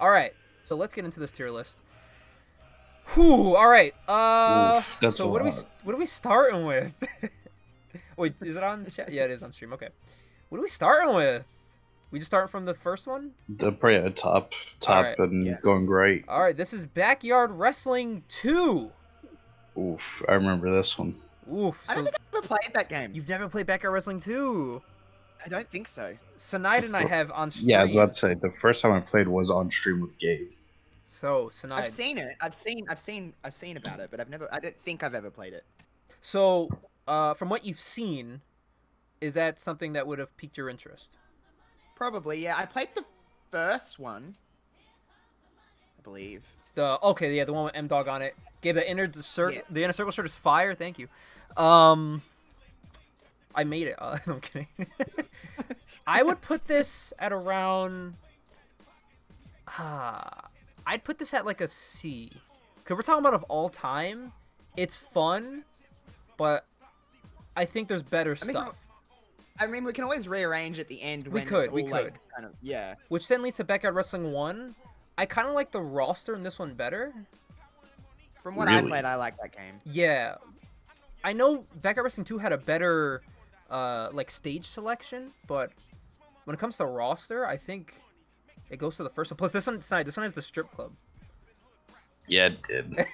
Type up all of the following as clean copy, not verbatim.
All right, so let's get into this tier list. Whew. All right. Oof, that's So a what lot. are we starting with? Wait, is it on the chat? Yeah, it is on stream. Okay. What are we starting with? We just starting from the first one? The probably a top All right. and going great. All right. This is Backyard Wrestling 2. Oof, I remember this one. Oof. I So don't think I've ever played that game. you've never played Backyard Wrestling 2? I don't think so. Sanide and I have on stream. Yeah, I was about to say the first time I played was on stream with Gabe. So Sanide. I've seen it. I've seen about it, but I don't think I've ever played it. So, from what you've seen, is that something that would have piqued your interest? Probably, yeah. I played the first one, I believe. The one with M Dog on it. Gave the inner circle. Yeah. The inner circle shirt is fire. Thank you. I made it. No, I'm kidding. I would put this at around. I'd put this at like a C. Cause we're talking about of all time. It's fun, but I think there's better stuff. I mean, we can always rearrange at the end. We When could, it's all, we like, could. kind of, yeah. Which then leads to Backyard Wrestling 1. I kind of like the roster in this one better. From what I Really? played, I like that game. Yeah. I know Backyard Wrestling 2 had a better like stage selection, but when it comes to roster, I think it goes to the first one. Plus this one has the strip club. Yeah, it did.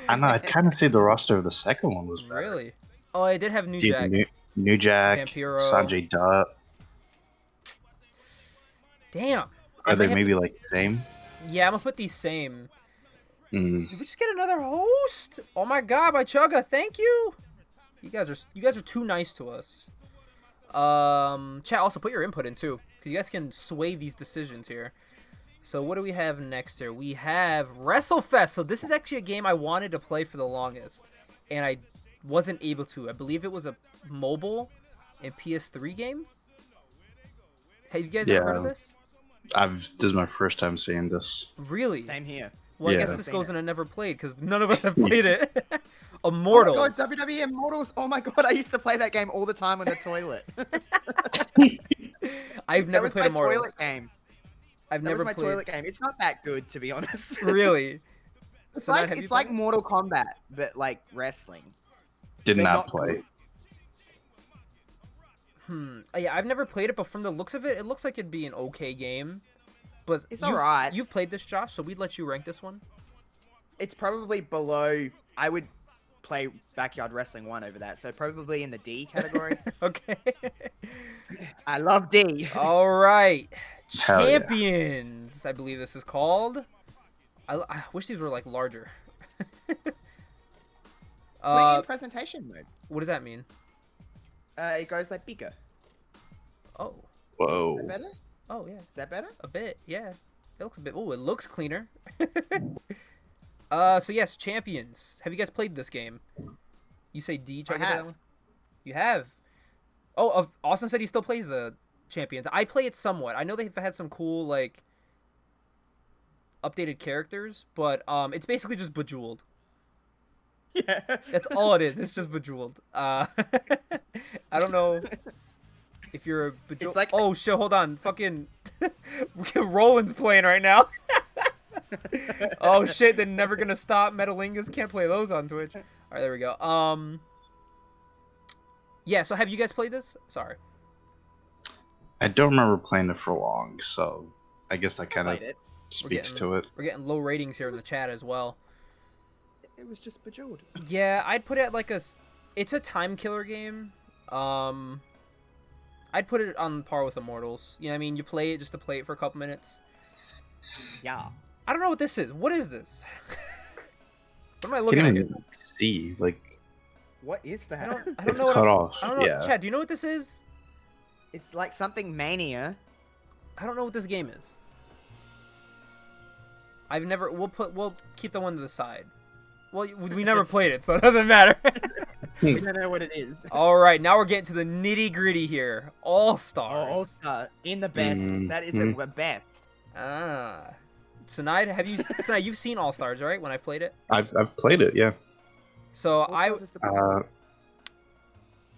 I know. I kind of see the roster of the second one was better. Really? Oh, I did have New Jack. New Jack, Vampiro. Sanjay Dutt. Damn. Are they maybe like the same? Yeah, I'm gonna put these same. Mm. Did we just get another host? Oh my god, my Chugga, thank you. You guys are too nice to us. Chat, also put your input in too, because you guys can sway these decisions here. So what do we have next here? We have WrestleFest. So this is actually a game I wanted to play for the longest, and I wasn't able to. I believe it was a mobile and PS3 game. Have you guys ever heard of this? This is my first time seeing this. Really? Same here. Well, I Yeah. guess this goes in a never played, because none of us have played it. Immortals. Oh my god, WWE Immortals. Oh my god, I used to play that game all the time on the toilet. I've never that was played my Immortals. toilet game. I've That never was my played. toilet game. It's not that good, to be honest. Really? It's So now, like have you it's like played it? Mortal Kombat, but like wrestling. Did They're not not play. good. Yeah, I've never played it, but from the looks of it, it looks like it'd be an okay game. But It's alright. You've played this, Josh, so we'd let you rank this one. It's probably below. I would play Backyard Wrestling 1 over that, so probably in the D category. Okay. I love D. All right. Hell yeah. Champions, I believe this is called. I wish these were like larger. Put it in presentation mode. What does that mean? It goes like bigger. Oh. Whoa. Is that better? Oh yeah. Is that better? A bit, yeah. It looks a bit. Oh, it looks cleaner. So yes, Champions. Have you guys played this game? You say D. I Check it have. out. You have. Oh, Austin said he still plays Champions. I play it somewhat. I know they've had some cool like updated characters, but it's basically just Bejeweled. Yeah. That's all it is. It's just Bejeweled. I don't know if you're a Bejeweled. It's like- Oh shit! Hold on. Fucking Roland's playing right now. Oh shit! They're never gonna stop. Metalingus can't play those on Twitch. All right, there we go. Yeah. So have you guys played this? Sorry. I don't remember playing it for long, so I guess that kind of Played it. speaks to it. We're getting low ratings here in the chat as well. It was just Bejeweled. Yeah, I'd put it at like it's a time killer game. I'd put it on par with Immortals. You know what I mean? You play it just to play it for a couple minutes. Yeah. I don't know what this is. What is this? What am I looking Can't at here? even see. Like, What is that? I don't it's know what cut off. I don't know. Yeah. Chad, do you know what this is? It's like something Mania. I don't know what this game is. I've never. We'll keep the one to the side. Well, we never played it, so it doesn't matter. We don't know what it is. All right, now we're getting to the nitty gritty here. All Stars. Oh, All-Star. In the best. That is the best. Ah. Sanai, you've seen All Stars, right? When I played it. I've played it. Yeah. So All-Stars is the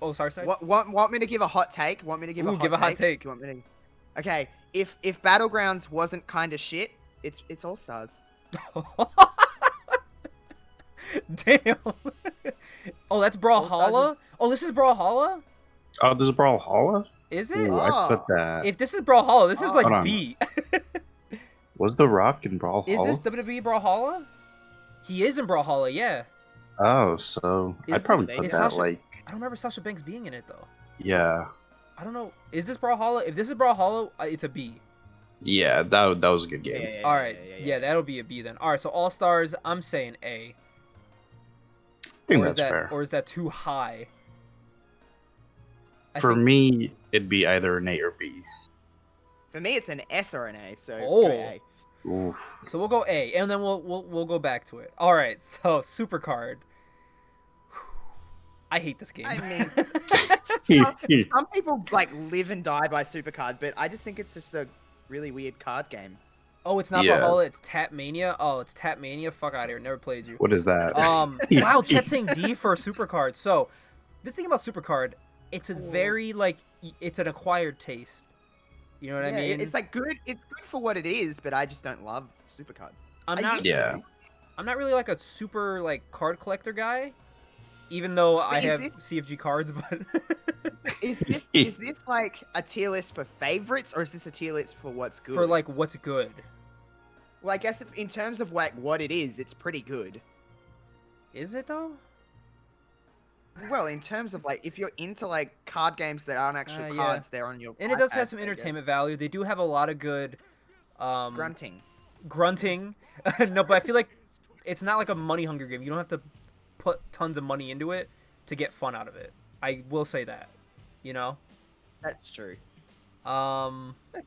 Oh, sorry. Want me to give a hot take? Want me to give Ooh, a hot give a hot take. Do you want me to... Okay, if Battlegrounds wasn't kind of shit, it's All Stars. Damn. Oh, that's Brawlhalla? Oh, this is Brawlhalla? Oh, this is Brawlhalla? Is it? Ooh, I put Oh. that. If this is Brawlhalla, this is Oh. like Hold on. B. Was The Rock in Brawlhalla? Is this WWE Brawlhalla? He is in Brawlhalla, yeah. Oh, so Is I'd probably this- put is that Sasha- like, I don't remember Sasha Banks being in it though. yeah, I don't know. Is this Brawlhalla? If this is Brawlhalla, it's a B. yeah. That was a good game. All right, yeah, that'll be a B then. All right, so All Stars, I'm saying A. I think Or that's is that fair. or is that too high? I For think- me, it'd be either an A or B. For me, it's an S or an A. So Oh. go A. Oof. So we'll go A, and then we'll go back to it. All right, so Supercard. I hate this game. I mean, some people like live and die by Supercard, but I just think it's just a really weird card game. Oh, it's not Yeah. Brawlhalla, it's Tap Mania. Oh, it's Tap Mania. Fuck out of here. Never played you. What is that? Wow, Chet's saying D for Supercard. So, the thing about Supercard, it's a very like it's an acquired taste. You know what I mean? It's like good. It's good for what it is, but I just don't love Supercard. I'm I not. used Yeah. to. I'm not really like a super like card collector guy, even though I is have this- CFG cards. But Is this like a tier list for favorites, or is this a tier list for what's good? for like what's good. well, I guess if, in terms of like what it is, it's pretty good. Is it though? Well, in terms of like if you're into like card games that aren't actual Yeah. cards, they're on your. And it does iPad, have some there you go. entertainment value. They do have a lot of good Grunting. grunting. No, but I feel like it's not like a money hungry game. You don't have to put tons of money into it to get fun out of it. I will say that, you know, That's true.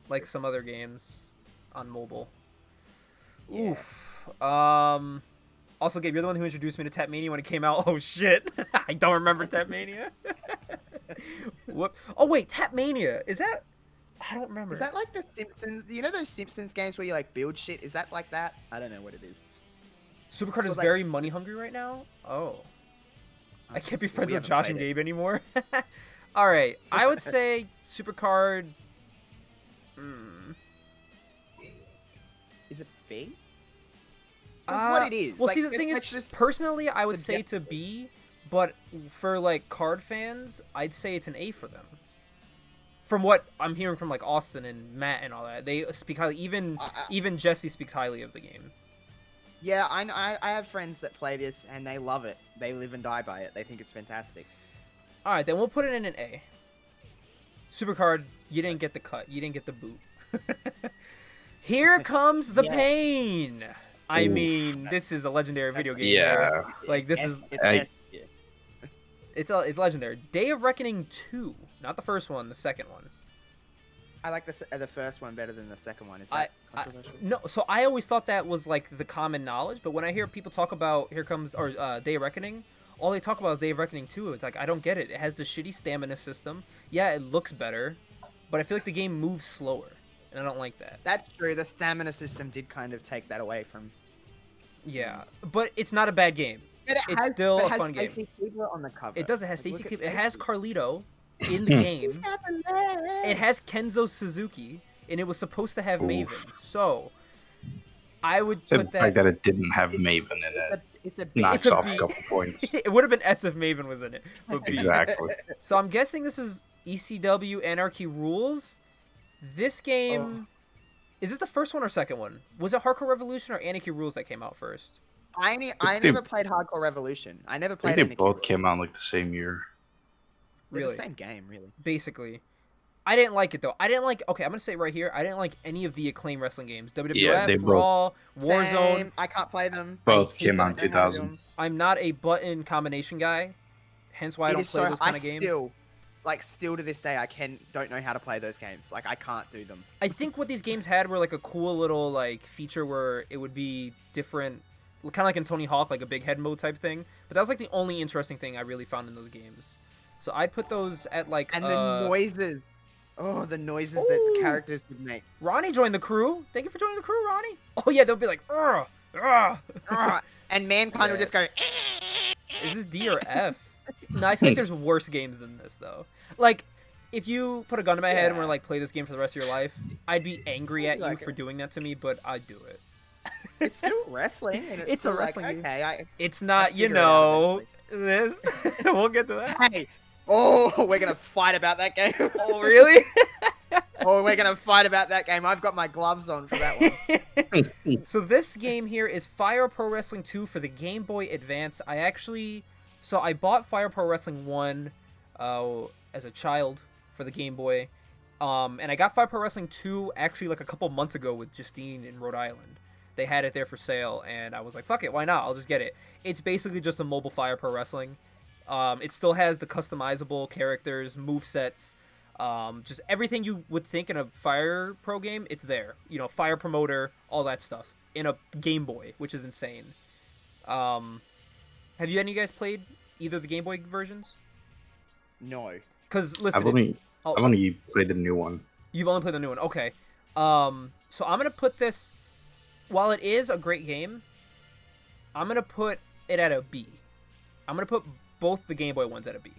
like some other games on mobile. Yeah. Oof. Also, Gabe, you're the one who introduced me to Tap Mania when it came out. Oh shit, I don't remember Tap Mania. Whoop. Oh wait, Tap Mania, is that? I don't remember. Is that like the Simpsons? You know those Simpsons games where you like build shit? Is that like that? I don't know what it is. Supercard So, is like- very money hungry right now. Oh. I can't be Well, friends we with haven't Josh and played it. Gabe anymore. All right, I would say Supercard. Is it B? Well, what it is? Well, like, see, the just- thing is, let's just- personally, I would say subject- to B, but for like card fans, I'd say it's an A for them. From what I'm hearing from like Austin and Matt and all that, they speak highly. Even Jesse speaks highly of the game. Yeah, I have friends that play this and they love it. They live and die by it. They think it's fantastic. All right, then we'll put it in an A. Supercard, you didn't get the cut. You didn't get the boot. Here comes the Yeah. pain. I Oof. mean, this is a legendary video game. Yeah. right? Like, this S- is- it's I- S tier. It's legendary. Day of Reckoning 2, not the first one, the second one. I like the first one better than the second one. Is that controversial? No, so I always thought that was like the common knowledge, but when I hear people talk about Day of Reckoning, all they talk about is Day of Reckoning 2. It's like, I don't get it. It has the shitty stamina system. Yeah, it looks better, but I feel like the game moves slower, and I don't like that. That's true. The stamina system did kind of take that away from. Yeah, but it's not a bad game. But It's still but a it has fun game. Stacey Keebler on the cover. It does. It has Like, Stacy look at Keebler. It has Stacey. Carlito in the game. She's got the legs. It has Kenzo Suzuki, and it was supposed to have Maven. So, I would Except put the fact that. that it didn't have Maven in it. It's a B. Knocks a off B. a couple points. It would have been S if Maven was in it. But B. Exactly. So I'm guessing this is ECW Anarchy Rules. This game. Is this the first one or second one? Was it Hardcore Revolution or Anarchy Rules that came out first? I They- never played Hardcore Revolution. I never I played. think they Anarchy both Rules. came out like the same year. They're Really? the same game, really. Basically. I didn't like it though. I didn't like. Okay, I'm gonna say it right here. I didn't like any of the Acclaim wrestling games. WWF, Yeah, they both- Raw, Warzone. Same. I can't play them. Both hate came them. out in I don't know how to do 2000. them. I'm not a button combination guy. Hence why I It don't is play so. those kind of games. Still to this day, I don't know how to play those games. Like I can't do them. I think what these games had were like a cool little like feature where it would be different, kind of like in Tony Hawk, like a big head mode type thing. But that was like the only interesting thing I really found in those games. So I'd put those at like. And the noises. Oh, the noises that Ooh. the characters would make. Ronnie joined the crew. Thank you for joining the crew, Ronnie. Oh yeah, they'll be like, ugh, ugh. And Mankind would Yeah. just go. Is this D or F? No, I think there's worse games than this though. Like, if you put a gun to my head and were Yeah. like, play this game for the rest of your life, I'd be angry at you Like for it. doing that to me, but I'd do it. It's still wrestling, and it's It's a still wrestling game. like, okay, It's I not, you figure it out know, eventually. this. We'll get to that. Hey, oh, we're gonna fight about that game. Oh, really? Oh, we're gonna fight about that game. I've got my gloves on for that one. So this game here is Fire Pro Wrestling 2 for the Game Boy Advance. I bought Fire Pro Wrestling 1 as a child for the Game Boy. And I got Fire Pro Wrestling 2 actually like a couple months ago with Justine in Rhode Island. They had it there for sale, and I was like, fuck it, why not? I'll just get it. It's basically just a mobile Fire Pro Wrestling. It still has the customizable characters, movesets, just everything you would think in a Fire Pro game, it's there. You know, Fire Promoter, all that stuff. In a Game Boy, which is insane. Have any of you guys played either of the Game Boy versions? No. Because, listen... I've only played the new one. You've only played the new one. Okay. So I'm going to put this... While it is a great game, I'm going to put it at a B. I'm going to put both the Game Boy ones at a B.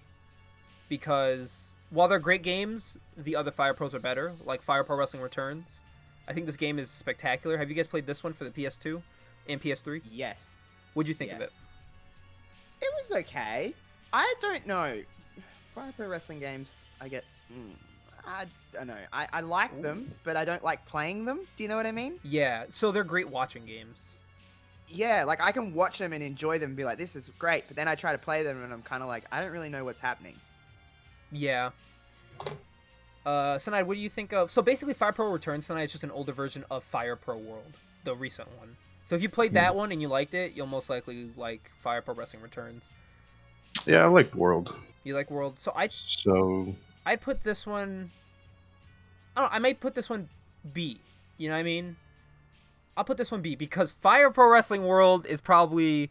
Because while they're great games, the other Fire Pros are better. Like Fire Pro Wrestling Returns. I think this game is spectacular. Have you guys played this one for the PS2 and PS3? Yes. What'd you think of it? It was okay. I don't know. Fire Pro Wrestling games, I get... I don't know. I like them, but I don't like playing them. Do you know what I mean? Yeah, so they're great watching games. Yeah, like I can watch them and enjoy them and be like, this is great. But then I try to play them and I'm kind of like, I don't really know what's happening. Yeah. Sanai, what do you think of... So basically Fire Pro Returns, Sanai, is just an older version of Fire Pro World, the recent one. So if you played that one and you liked it, you'll most likely like Fire Pro Wrestling Returns. Yeah, I like World. You like World? So I'd put this one... I might put this one B. You know what I mean? I'll put this one B because Fire Pro Wrestling World is probably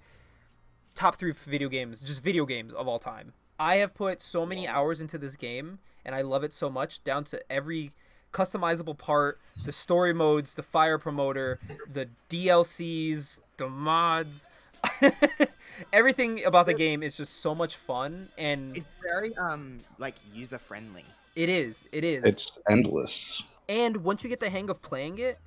top 3 video games, just video games of all time. I have put so many hours into this game, and I love it so much, down to every customizable part, the story modes, the Fire Promoter, the DLCs, the mods. Everything about the game is just so much fun, and it's very like user friendly. It is. It's endless. And once you get the hang of playing it,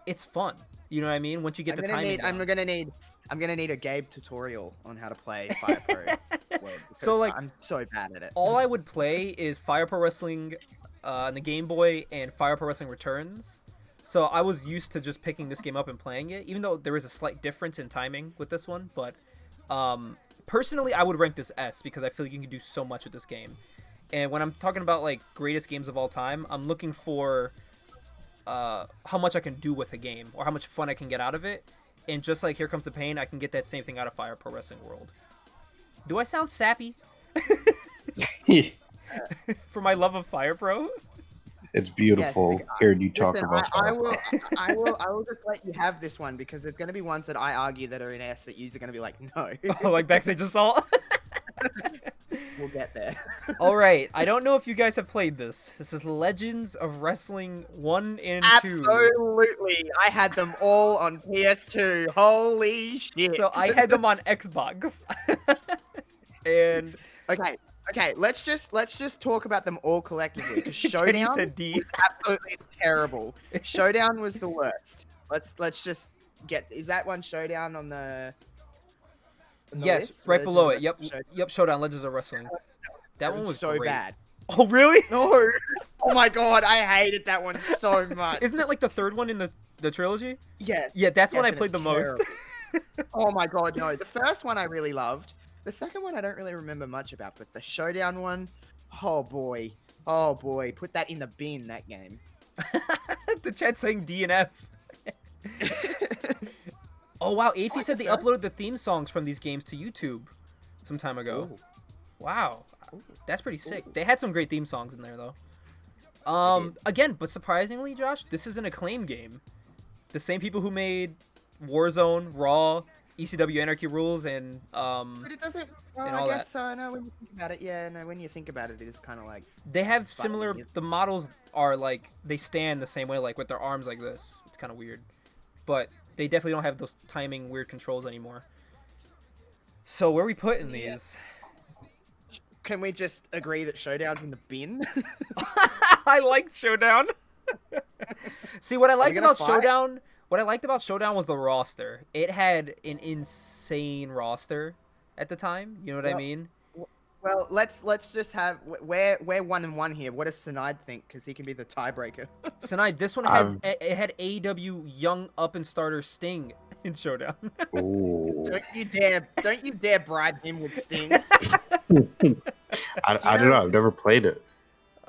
it's fun. You know what I mean? Once you get the timing down. I'm gonna need a Gabe tutorial on how to play Fire Pro. So like, I'm so bad at it. All I would play is Fire Pro Wrestling on the Game Boy and Fire Pro Wrestling Returns. So I was used to just picking this game up and playing it, even though there is a slight difference in timing with this one. But personally, I would rank this S because I feel like you can do so much with this game. And when I'm talking about like greatest games of all time, I'm looking for how much I can do with a game or how much fun I can get out of it. And just like Here Comes the Pain, I can get that same thing out of Fire Pro Wrestling World. Do I sound sappy? For my love of Fire Pro? It's beautiful hearing you talk about I will just let you have this one because there's going to be ones that I argue that are in S that you're going to be like, no. Oh, like Backstage Assault? We'll get there. All right. I don't know if you guys have played this. This is Legends of Wrestling 1 and 2. Absolutely. I had them all on PS2. Holy shit. So I had them on Xbox. And okay, let's just talk about them all collectively. Because Showdown said D. was absolutely terrible. Showdown was the worst. Let's just get... Is that one Showdown on the yes, list? right below it. Yep, Showdown, Legends of Wrestling. That one was so great. bad. Oh, really? No. Oh my god, I hated that one so much. Isn't that like the third one in the trilogy? Yes. Yeah, that's one I played the most. Oh my god, no. The first one I really loved. The second one I don't really remember much about, but the Showdown one, oh boy. Oh boy, put that in the bin, that game. The chat saying D and F. Oh wow, Afi said they uploaded the theme songs from these games to YouTube some time ago. Ooh. Wow. Ooh. That's pretty sick. Ooh. They had some great theme songs in there though. Again, but surprisingly, Josh, this is an Acclaim game. The same people who made Warzone, Raw, ECW Anarchy Rules, and but it doesn't. Well, I guess so. No, when you think about it, yeah. No, when you think about it, it's kind of like they have similar. The models are like they stand the same way, like with their arms like this. It's kind of weird, but they definitely don't have those timing weird controls anymore. So where are we putting these? Can we just agree that Showdown's in the bin? I liked Showdown. See, what I liked gonna about fight? Showdown, what I liked about Showdown was the roster. It had an insane roster at the time. You know what I Well, mean? Well, let's just have we're 1-1 here. What does Sinide think? Because he can be the tiebreaker. So now this one had it had AEW young up and starter Sting in Showdown. Ooh. Don't you dare bribe him with Sting. I don't know. I've never played it.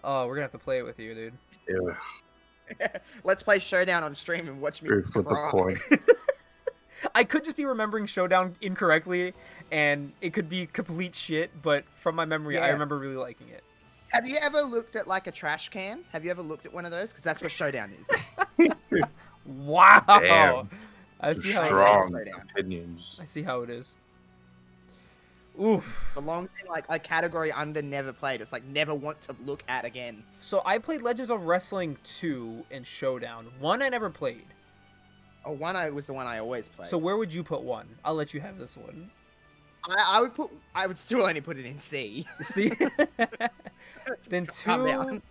Oh, we're gonna have to play it with you, dude. Yeah. Let's play Showdown on stream and watch me Flip a cry. coin. I could just be remembering Showdown incorrectly, and it could be complete shit. But from my memory, I Yeah. remember really liking it. Have you ever looked at like a trash can? Have you ever looked at one of those? Because that's what Showdown is. Wow. Damn. I Some see how strong it is. opinions. I see how it is. Oof. Belongs in like a category under never played. It's like never want to look at again. So I played Legends of Wrestling 2 and Showdown. 1 I never played. Oh, was the one I always played. So where would you put 1? I'll let you have this one. I would still only put it in C. See? Then Calm 2... down.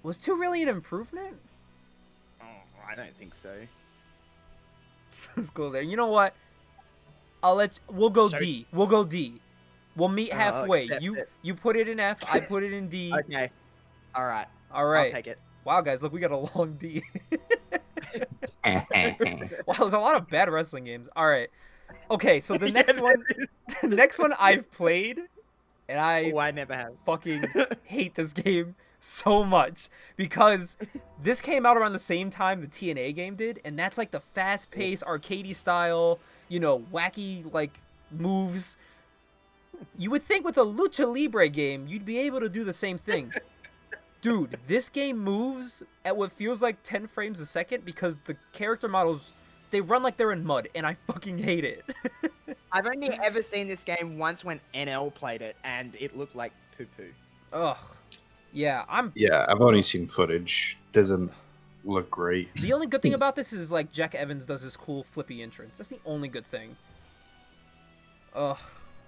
Was 2 really an improvement? Oh, I don't think so. Let's go there. You know what? We'll go Sure. D. We'll go D. We'll meet I'll halfway. accept You it. you put it in F, I put it in D. Okay. All right. All right. I'll take it. Wow, guys, look, we got a long D. Wow, there's a lot of bad wrestling games. All right. Okay, so the next one, the next one I've played, and I Oh, I never have. fucking hate this game so much because this came out around the same time the TNA game did, and that's like the fast-paced, arcadey style, you know, wacky like moves. You would think with a Lucha Libre game, you'd be able to do the same thing. Dude, this game moves at what feels like 10 frames a second because the character models, they run like they're in mud, and I fucking hate it. I've only ever seen this game once when NL played it, and it looked like poo-poo. Ugh. Yeah, Yeah, I've only seen footage. Doesn't look great. The only good thing about this is, like, Jack Evans does this cool flippy entrance. That's the only good thing. Ugh.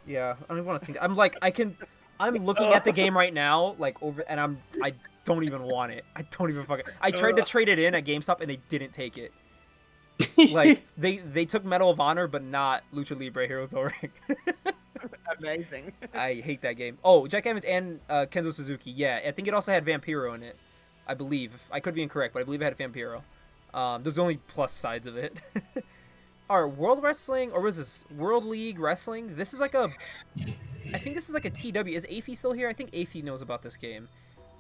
Yeah, I don't even want to think. I'm looking at the game right now, like, and I don't even want it. I don't even fucking... I tried to trade it in at GameStop, and they didn't take it. Like, they took Medal of Honor, but not Lucha Libre Heroes No Ring. Amazing. I hate that game. Oh, Jack Evans and Kenzo Suzuki. Yeah, I think it also had Vampiro in it. I believe. I could be incorrect, but I believe it had Vampiro. There's only plus sides of it. Alright, World Wrestling, or was this World League Wrestling? This is like a... I think this is like a TW. Is Afi still here? I think Afi knows about this game.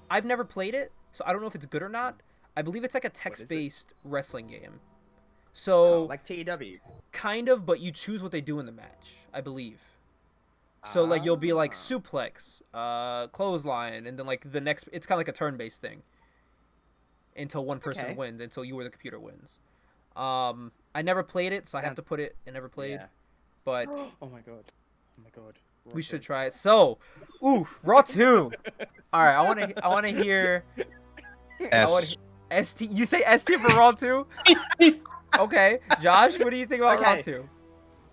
I've never played it, so I don't know if it's good or not. I believe it's like a text-based wrestling game. So... like TW. Kind of, but you choose what they do in the match, I believe. So, like, you'll be, like, suplex, clothesline, and then, like, the next... It's kind of like a turn-based thing. Until one person wins, until you or the computer wins. I never played it, so I have to put it I never played. Yeah. But... Oh my god. Oh my god. We should try it. So, Raw 2. Alright, I wanna hear... S. ST... You say ST for Raw 2? Okay. Josh, what do you think about Raw 2?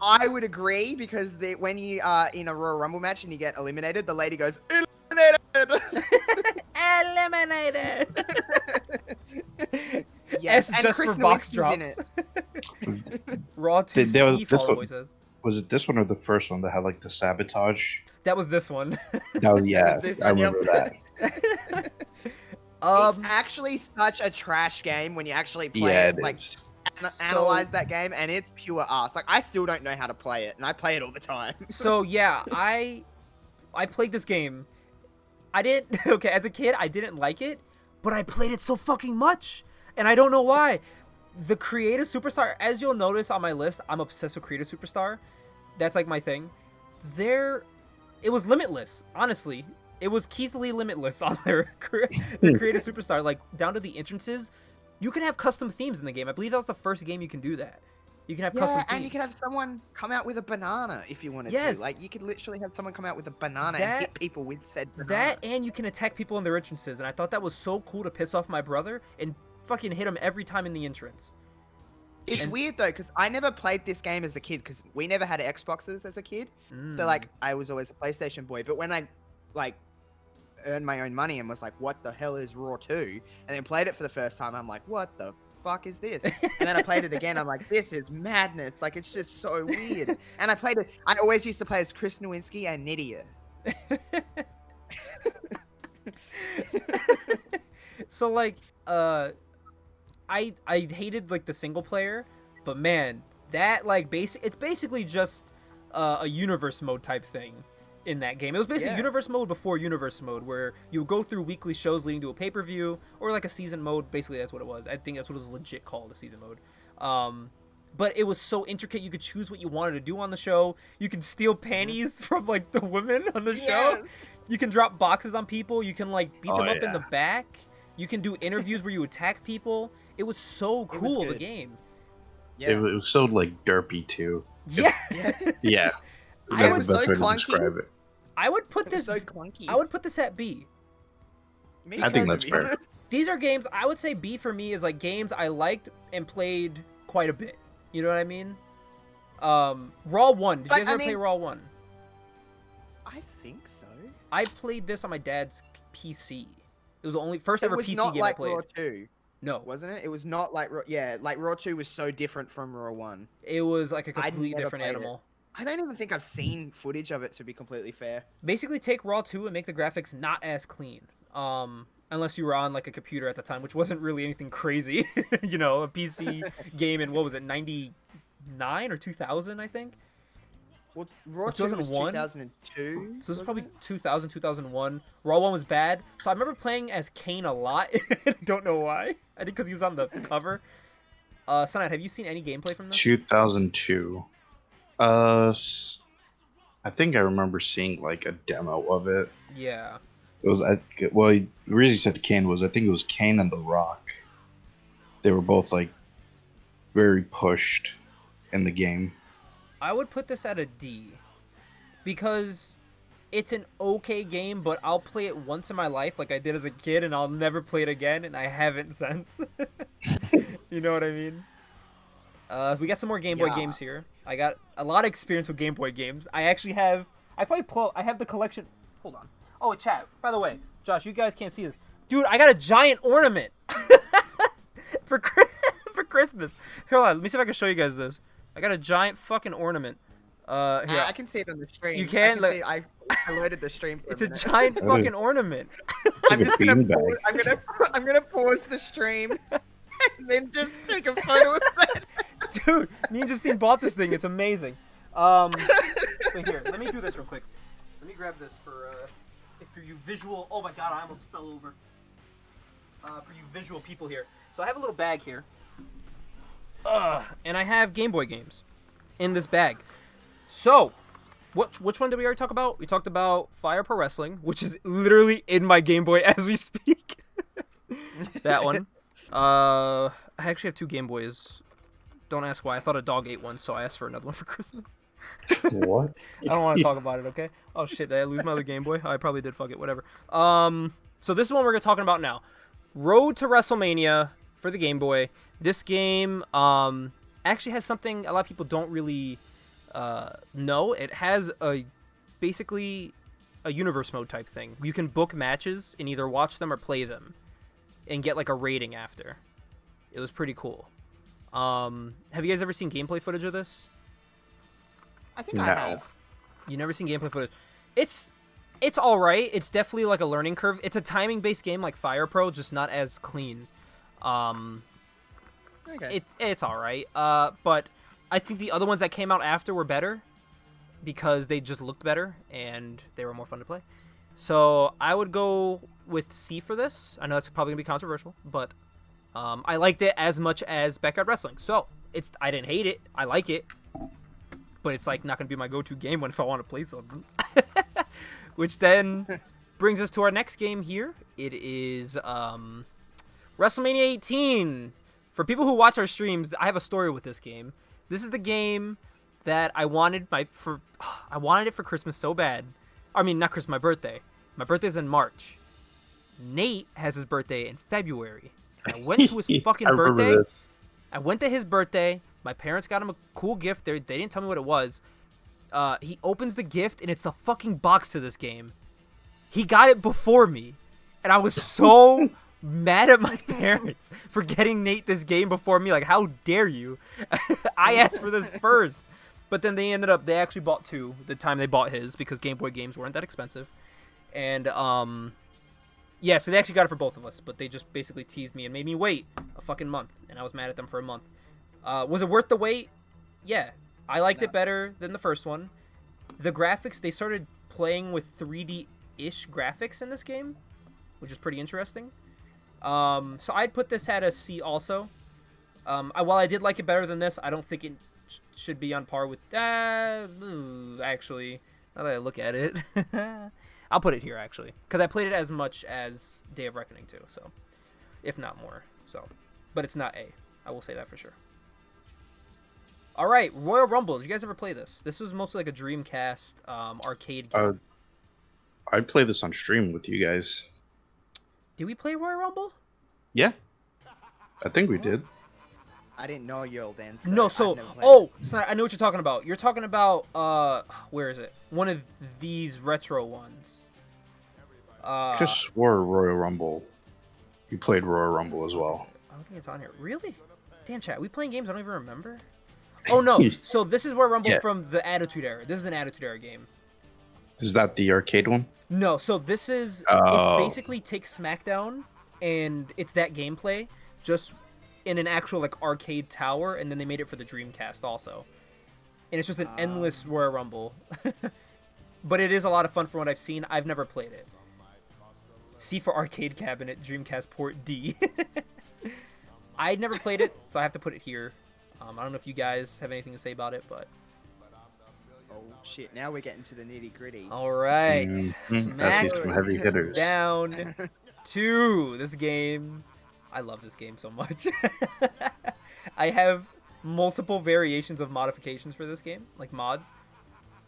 I would agree, because when you are in a Royal Rumble match and you get eliminated, the lady goes, eliminated! Eliminated! Yes, S and just Chris for box Nowinski's in drops. it. Raw 2 C, Fall Out Boy says. Was it this one or the first one that had like the sabotage? That was this one. That was, yeah, this I one, yep. remember that. It's actually such a trash game when you actually play Yeah, it. it Like, is. analyze that game, and it's pure ass. Like, I still don't know how to play it, and I play it all the time. So yeah, I played this game. I didn't okay, as a kid I didn't like it, but I played it so fucking much. And I don't know why. The Creative Superstar, as you'll notice on my list, I'm obsessed with Creative Superstar. That's like my thing. It was limitless, honestly. It was Keith Lee limitless on their the Creative Superstar, like down to the entrances. You can have custom themes in the game. I believe that was the first game you can do that. You can have custom themes. And you can have someone come out with a banana if you wanted Yes. to. Like, you could literally have someone come out with a banana That- and hit people with said banana. That, and you can attack people in their entrances, and I thought that was so cool to piss off my brother and fucking hit him every time in the entrance. It's weird though, because I never played this game as a kid, because we never had Xboxes as a kid. So like, I was always a PlayStation boy. But when I like earned my own money and was like, "What the hell is Raw 2?" And then played it for the first time. I'm like, "What the fuck is this?" And then I played it again. I'm like, "This is madness! Like it's just so weird." And I played it. I always used to play as Chris Nowinski and Nydia. So like, I hated like the single player, but man, that like it's basically just a universe mode type thing in that game. It was basically universe mode before universe mode, where you would go through weekly shows leading to a pay-per-view, or like a season mode. Basically, that's what it was. I think that's what it was legit called, a season mode. But it was so intricate. You could choose what you wanted to do on the show. You can steal panties from like the women on the show. You can drop boxes on people. You can like beat them up in the back. You can do interviews where you attack people. It was so cool, the game. Yeah. It was so like derpy too. Yeah. Yeah. It was so clunky. I would put this so clunky. I would put this at B. I think that's fair. These are games, I would say B for me is like games I liked and played quite a bit. You know what I mean? Raw 1. Did you guys ever play Raw 1? I think so. I played this on my dad's PC. It was the only first ever PC game I played. Raw 2. No. Wasn't it? It was not like Raw... Yeah, like Raw 2 was so different from Raw 1. It was like a completely different animal. I don't even think I've seen footage of it, to be completely fair. Basically take Raw 2 and make the graphics not as clean. Unless you were on like a computer at the time, which wasn't really anything crazy. You know, a PC game in, what was it, 99 or 2000, I think? Well, Raw 2 was 2002. So this is probably 2000, 2001. Raw 1 was bad. So I remember playing as Kane a lot. Don't know why. I think because he was on the cover. Sonat, have you seen any gameplay from this? 2002. I think I remember seeing like a demo of it. Yeah. It was the reason he said Kane was I think it was Kane and The Rock. They were both like very pushed in the game. I would put this at a D because it's an okay game, but I'll play it once in my life like I did as a kid, and I'll never play it again, and I haven't since. You know what I mean? We got some more Game Boy games here. I got a lot of experience with Game Boy games. I actually have... I have the collection... Hold on. Oh, chat. By the way, Josh, you guys can't see this. Dude, I got a giant ornament for Christmas. Hold on. Let me see if I can show you guys this. I got a giant fucking ornament. Here. I can see it on the stream. You can? I loaded the stream for It's a giant fucking ornament. I'm gonna pause the stream and then just take a photo of it. Dude, me and Justine bought this thing. It's amazing. Wait, here. Let me do this real quick. Let me grab this for you visual... Oh my god, I almost fell over. For you visual people here. So I have a little bag here. And I have Game Boy games in this bag. So, which one did we already talk about? We talked about Fire Pro Wrestling, which is literally in my Game Boy as we speak. That one. I actually have 2 Game Boys. Don't ask why. I thought a dog ate one, so I asked for another one for Christmas. What? I don't want to talk about it, okay? Oh, shit. Did I lose my other Game Boy? I probably did. Fuck it. Whatever. So this is one we're talking about now. Road to WrestleMania for the Game Boy. This game actually has something a lot of people don't really know. It has basically a universe mode type thing. You can book matches and either watch them or play them and get like a rating after. It was pretty cool. Have you guys ever seen gameplay footage of this? I think I have. You never seen gameplay footage? It's all right. It's definitely like a learning curve. It's a timing based game like Fire Pro, just not as clean. Okay. It's all right. But I think the other ones that came out after were better because they just looked better and they were more fun to play. So I would go with C for this. I know that's probably gonna be controversial, but I liked it as much as Backyard Wrestling. So I didn't hate it. I like it, but it's like not gonna be my go-to game when if I want to play something. Which then brings us to our next game here. It is WrestleMania 18. For people who watch our streams, I have a story with this game. This is the game that I wanted it for Christmas so bad. I mean, not Christmas, my birthday. My birthday's in March. Nate has his birthday in February. And I went to his fucking birthday. I went to his birthday. My parents got him a cool gift. They didn't tell me what it was. He opens the gift, and it's the fucking box to this game. He got it before me, and I was so mad at my parents for getting Nate this game before me. Like, how dare you? I asked for this first. But then they actually bought 2 the time they bought his, because Game Boy games weren't that expensive. And, yeah, so they actually got it for both of us, but they just basically teased me and made me wait a fucking month, and I was mad at them for a month. Was it worth the wait? Yeah. I liked it better than the first one. The graphics, they started playing with 3D-ish graphics in this game, which is pretty interesting. So I'd put this at a C also. While I did like it better than this, I don't think it should be on par with that. Actually, now that I look at it, I'll put it here actually, because I played it as much as Day of Reckoning too, so if not more. So, but it's not A. I will say that for sure. All right, Royal Rumble. Did you guys ever play this? This was mostly like a Dreamcast arcade game. I played this on stream with you guys. Did we play Royal Rumble? Yeah, I think we did. I didn't know you then. So No, I've so never played it. so I know what you're talking about. You're talking about where is it? One of these retro ones. I just swore Royal Rumble. You played Royal Rumble as well. I don't think it's on here. Really? Damn, chat. We playing games I don't even remember. Oh no. So this is Royal Rumble from the Attitude Era. This is an Attitude Era game. Is that the arcade one? No, so this is it's basically take SmackDown and it's that gameplay just in an actual like arcade tower, and then they made it for the Dreamcast also. And it's just an endless Royal Rumble. But it is a lot of fun from what I've seen. I've never played it. C for arcade cabinet, Dreamcast port D. I'd never played it, so I have to put it here. I don't know if you guys have anything to say about it, but Oh shit! Now we're getting to the nitty gritty. all right. I see some heavy hitters. Down 2. This game, I love this game so much. I have multiple variations of modifications for this game, like mods.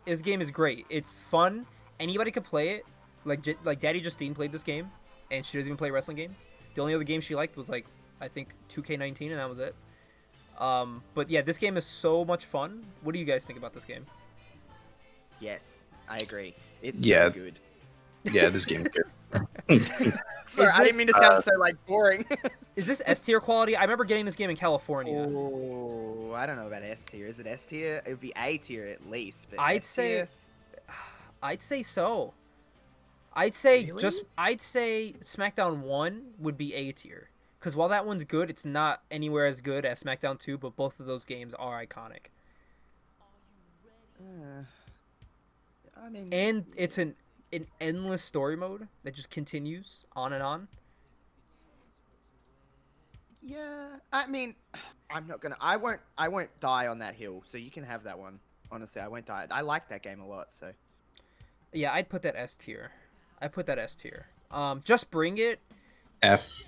This game is great. It's fun. Anybody could play it. Like Daddy Justine played this game, and she doesn't even play wrestling games. The only other game she liked was like I think 2K19, and that was it. But yeah, this game is so much fun. What do you guys think about this game? Yes, I agree. It's Yeah. so good. Yeah, this game is good. Sorry, I didn't mean to sound so like boring. Is this S tier quality? I remember getting this game in California. Oh, I don't know about S tier. Is it S tier? It would be A tier at least. But I'd S say so. Really? I'd say SmackDown 1 would be A tier. Because while that one's good, it's not anywhere as good as SmackDown 2, but both of those games are iconic. I mean, And it's an endless story mode that just continues on and on. yeah. I mean, I'm not gonna. I won't die on that hill. So you can have that one. Honestly, I won't die. I like that game a lot. So Yeah, I'd put that S tier. Just Bring It. F.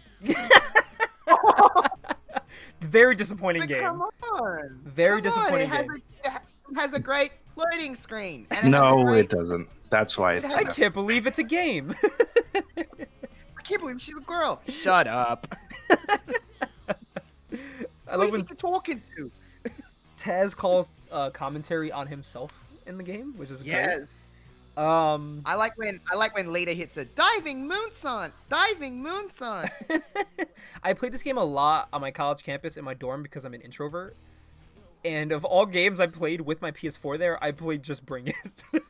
Very disappointing But game. come on. Very Come on, disappointing it game. has a great loading screen. And No, it doesn't. That's why it's I F. can't believe it's a game. I can't believe she's a girl. Shut up. I Who do love you when think you're talking to? Taz calls commentary on himself in the game, which is great. Yes. I like when Lita hits a diving moonsault. I played this game a lot on my college campus in my dorm because I'm an introvert. And of all games I played with my PS4 there, I played Just Bring It.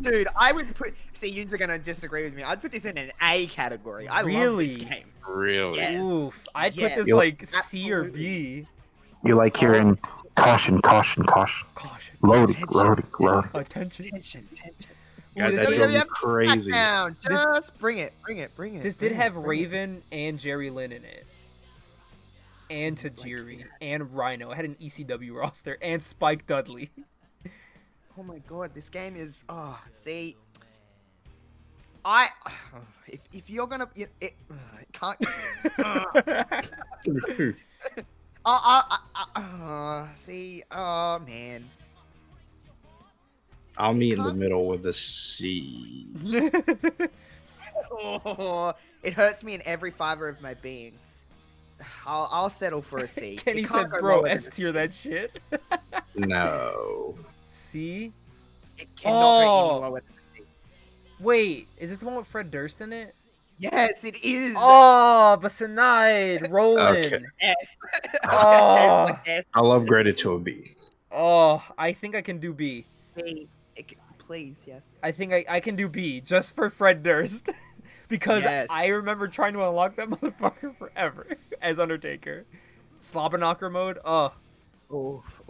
Dude, I would put. See, you're gonna disagree with me. I'd put this in an A category. I love Really? this game. Really? Yes. Oof. I'd put Yes. this You- like C or B. You like hearing caution. Caution. Loading. Attention. Tension. God, Ooh, that this drove me WWF crazy. SmackDown. Just bring it. This did have Raven and Jerry Lynn in it. And Tajiri. And Rhino. It had an ECW roster. And Spike Dudley. Oh my god, this game is. Oh, see. If you're gonna, it can't. See. Oh man. I'll meet in the middle with a C. Oh, it hurts me in every fiber of my being. I'll settle for a C. Kenny It can't said, go bro, lower than S tier that shit. No. C? It cannot go any Oh. lower than a C. Wait, is this the one with Fred Durst in it? Yes, it is. Oh, Basanide, Roland. Okay. S. Oh. Like S. I'll upgrade it to a B. Oh, I think I can do B. B. Please, yes. I think I can do B just for Fred Durst. Because Yes. I remember trying to unlock that motherfucker forever as Undertaker. Slobberknocker mode. Oh, Oof.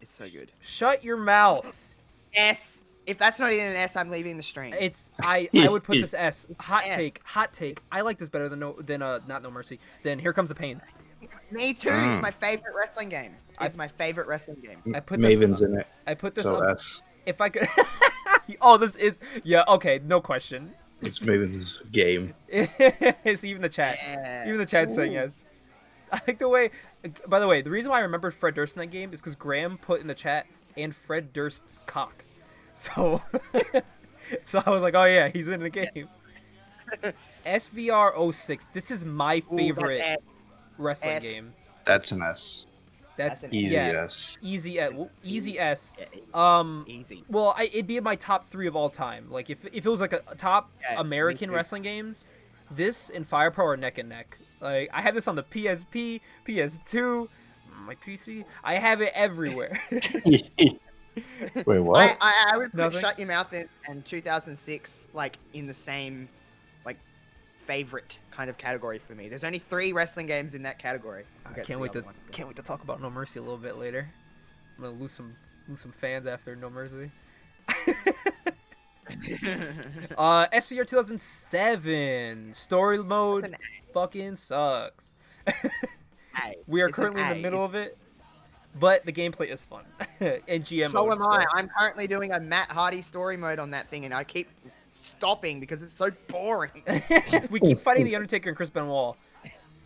It's so good. shut your mouth. S. If that's not even an S, I'm leaving the stream. It's I would put this S. Hot take. I like this better than not No Mercy. Than Here Comes the Pain. Me too. It's my favorite wrestling game. It's my favorite wrestling game. I put this, Maven's in it. I put this So up. S. If I could. Oh, this is okay. No question. It's Maven's game. It's even the chat. Yeah. Even the chat saying yes. I like the way. By the way, the reason why I remember Fred Durst in that game is because Graham put in the chat and Fred Durst's cock. So, so I was like, oh yeah, he's in the game. SVR06. This is my favorite S. wrestling S. game. That's an S. That's an Easy yeah, S. Easy S. Easy S. Yeah, easy. Well, it'd be in my top 3 of all time. Like if it was like a top Yeah, American me too. wrestling games, this and Fire Pro are neck and neck. Like I have this on the PSP, PS2, my PC. I have it everywhere. Wait, what? I would put Nothing? Shut Your Mouth and 2006 like in the same like favorite kind of category for me. There's only 3 wrestling games in that catery. We'll I get can't the wait other to one. can't wait to talk about No Mercy a little bit later. I'm gonna lose some fans after No Mercy. SVR 2007 story mode That's an fucking sucks. A. We are It's an currently in the A. middle of it, but the gameplay is fun. And GM So mode am I. still. I'm currently doing a Matt Hardy story mode on that thing, and I keep stopping because it's so boring. We keep fighting the Undertaker and Chris Benoit.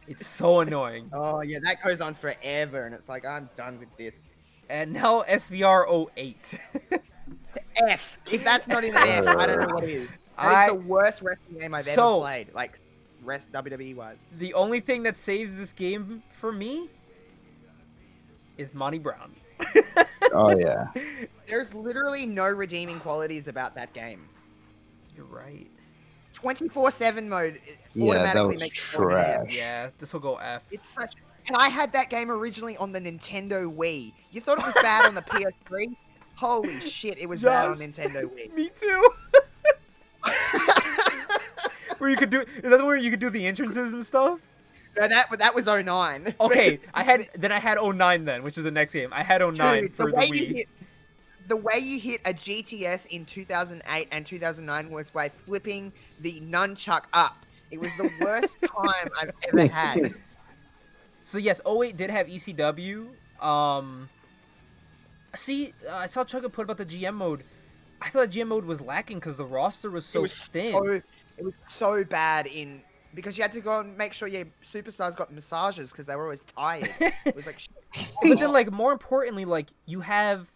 It's so annoying. Oh yeah, that goes on forever, and it's like I'm done with this. And now SVR 08. F. If that's not in an F, I don't know what is. That is the worst wrestling game I've ever played. Like, WWE wise. The only thing that saves this game for me is Monty Brown. Oh yeah. There's literally no redeeming qualities about that game. You're right. 24/7 mode Yeah, that automatically was makes it go in F. trash. Yeah, this will go F. It's such. And I had that game originally on the Nintendo Wii. You thought it was bad on the PS3? Holy shit, it was bad on Nintendo Wii. Me too. Where you could do, is that where you could do the entrances and stuff? No, that was 09. Okay, I had 09 then, which is the next game. I had 09 Dude, for the Wii. The way you hit a GTS in 2008 and 2009 was by flipping the nunchuck up. It was the worst time I've ever had. So yes, 08 did have ECW. See, I saw Chugga put about the GM mode. I thought GM mode was lacking because the roster was so thin. It was so bad because you had to go and make sure your superstars got massages because they were always tired. It was like shit. But then, like, more importantly, like, you have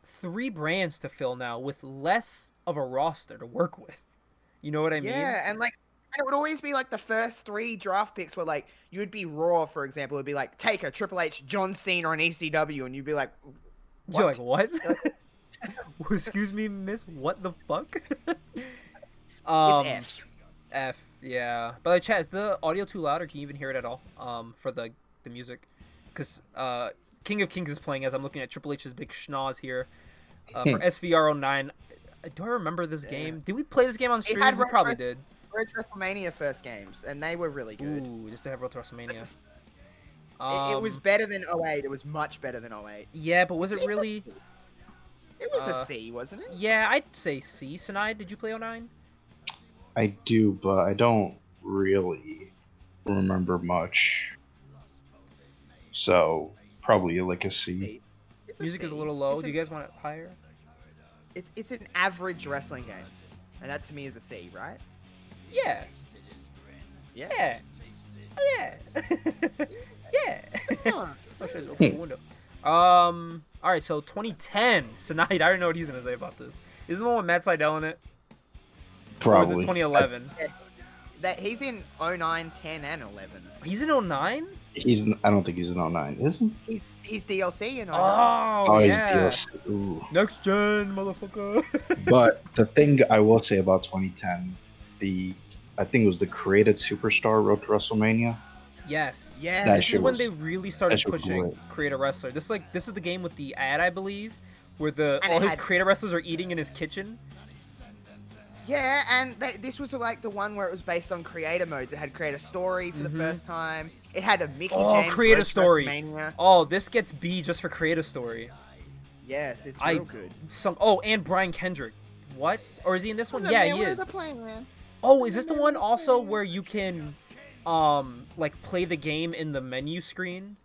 3 brands to fill now with less of a roster to work with. You know what I mean? Yeah, and like, and it would always be like the first 3 draft picks were like, you'd be Raw, for example, it'd be like Taker, Triple H, John Cena on ECW, and you'd be like, what? You're like, what? Excuse me, miss, what the fuck? It's F. F, yeah. By the way, chat, is the audio too loud, or can you even hear it at all? For the music, because King of Kings is playing as I'm looking at Triple H's big schnoz here. For SVR09. Do I remember this game? Did we play this game on stream? We probably did. Road to WrestleMania first games, and they were really good. Ooh, just to have Road to WrestleMania. It was better than 08. It was much better than 08. Yeah, but was it really? It was a C, wasn't it? Yeah, I'd say C. Sinai, did you play 09? I do, but I don't really remember much. So probably like a C. It's a Music C. is a little low. It's Do you guys want it higher? It's an average wrestling game, and that to me is a C, right? Yeah. Yeah. Yeah. Yeah. Huh. Oh shit, open the window. Alright, so 2010. Sinai, I don't know what he's gonna say about this. Is this the one with Matt Sydal in it? Or is it Probably. 2011? That he's in 09, 10, and 11. He's in 09? I don't think he's an 09, isn't he? He's DLC, you know. Oh, He's yeah. DLC. Ooh. Next gen, motherfucker. But the thing I will say about 2010, I think it was the Created Superstar Road to WrestleMania. Yes. Yeah. That This shit is when was- they really started shit was pushing great. Create a Wrestler. This is the game with the ad, I believe, where And all it his had- Creator Wrestlers are eating in his kitchen. Yeah, and this was like the one where it was based on creator modes. It had creator story for the first time. It had a Mickey Oh, James Create a Road to Story. WrestleMania. Oh, this gets B just for Create a Story. Yes, it's I- real good. And Brian Kendrick. What? Or is he in this one? Yeah, he Where's is. the plane, man? Oh, is this the one also where you can, like play the game in the menu screen?